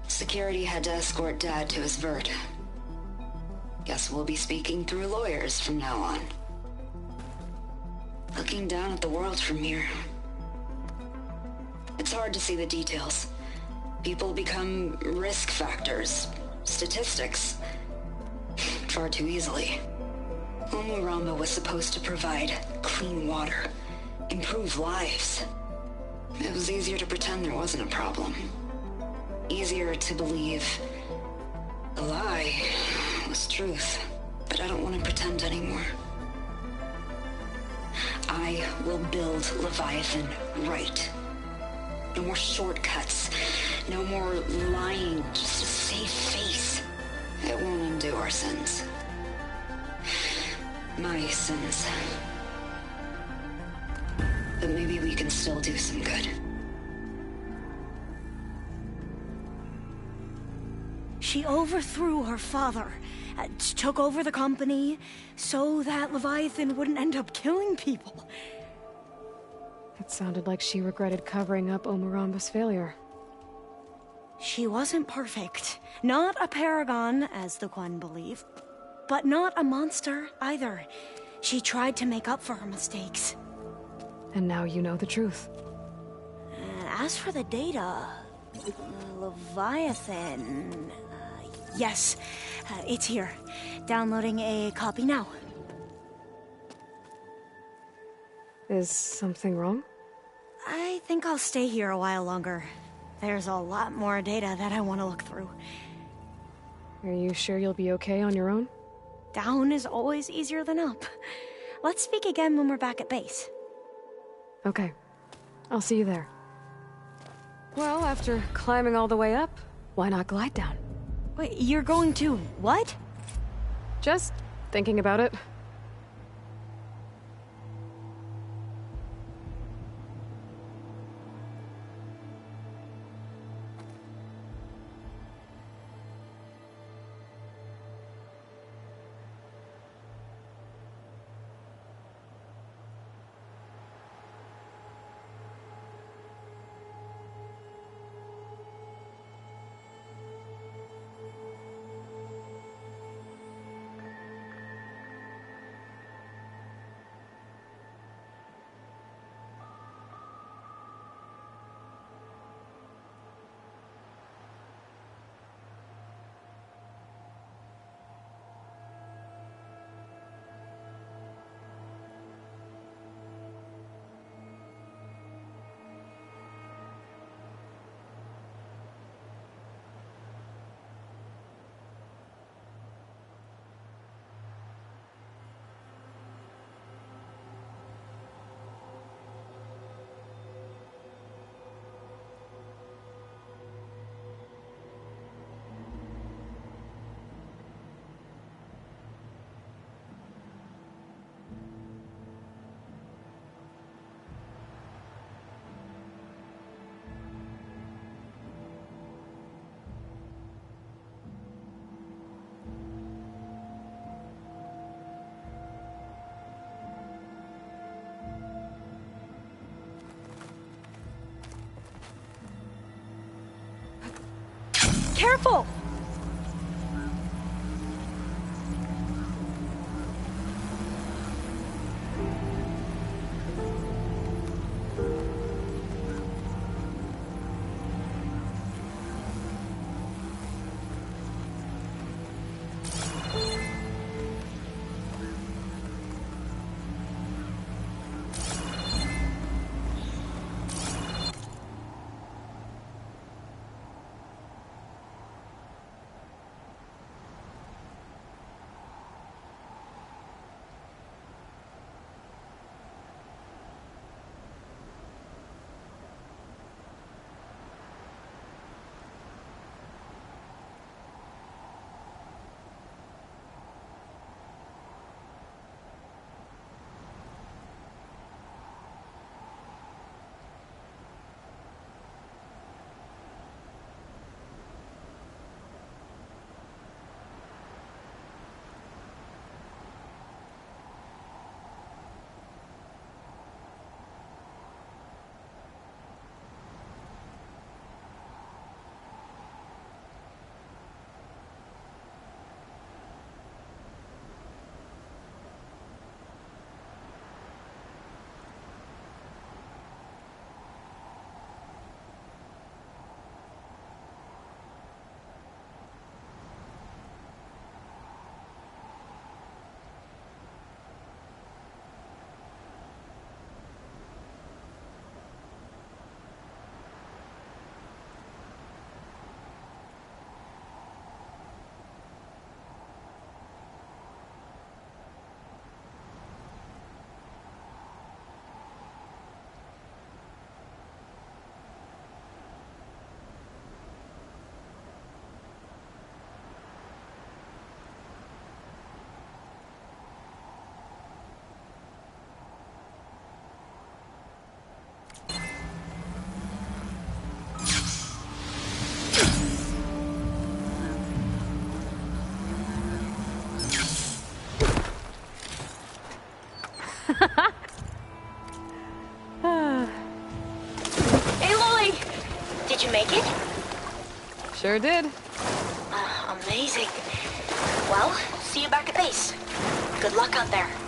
Security had to escort Dad to his vert. Guess we'll be speaking through lawyers from now on. Looking down at the world from here. It's hard to see the details. People become risk factors, statistics, far too easily. Omuramba was supposed to provide clean water, improve lives. It was easier to pretend there wasn't a problem. Easier to believe the lie was truth. But I don't want to pretend anymore. I will build Leviathan right. No more shortcuts. No more lying just to save face. It won't undo our sins. My sins. But maybe we can still do some good. She overthrew her father, took over the company, so that Leviathan wouldn't end up killing people. It sounded like she regretted covering up Omuramba's failure. She wasn't perfect. Not a paragon, as the Quan believe, but not a monster either. She tried to make up for her mistakes. And now you know the truth. As for the data, Leviathan... yes, it's here. Downloading a copy now. Is something wrong? I think I'll stay here a while longer. There's a lot more data that I want to look through. Are you sure you'll be okay on your own? Down is always easier than up. Let's speak again when we're back at base. Okay. I'll see you there. Well, after climbing all the way up, why not glide down? Wait, you're going to what? Just thinking about it. careful! Hey, Lily! Did you make it? Sure did. Amazing. Well, see you back at base. Good luck out there.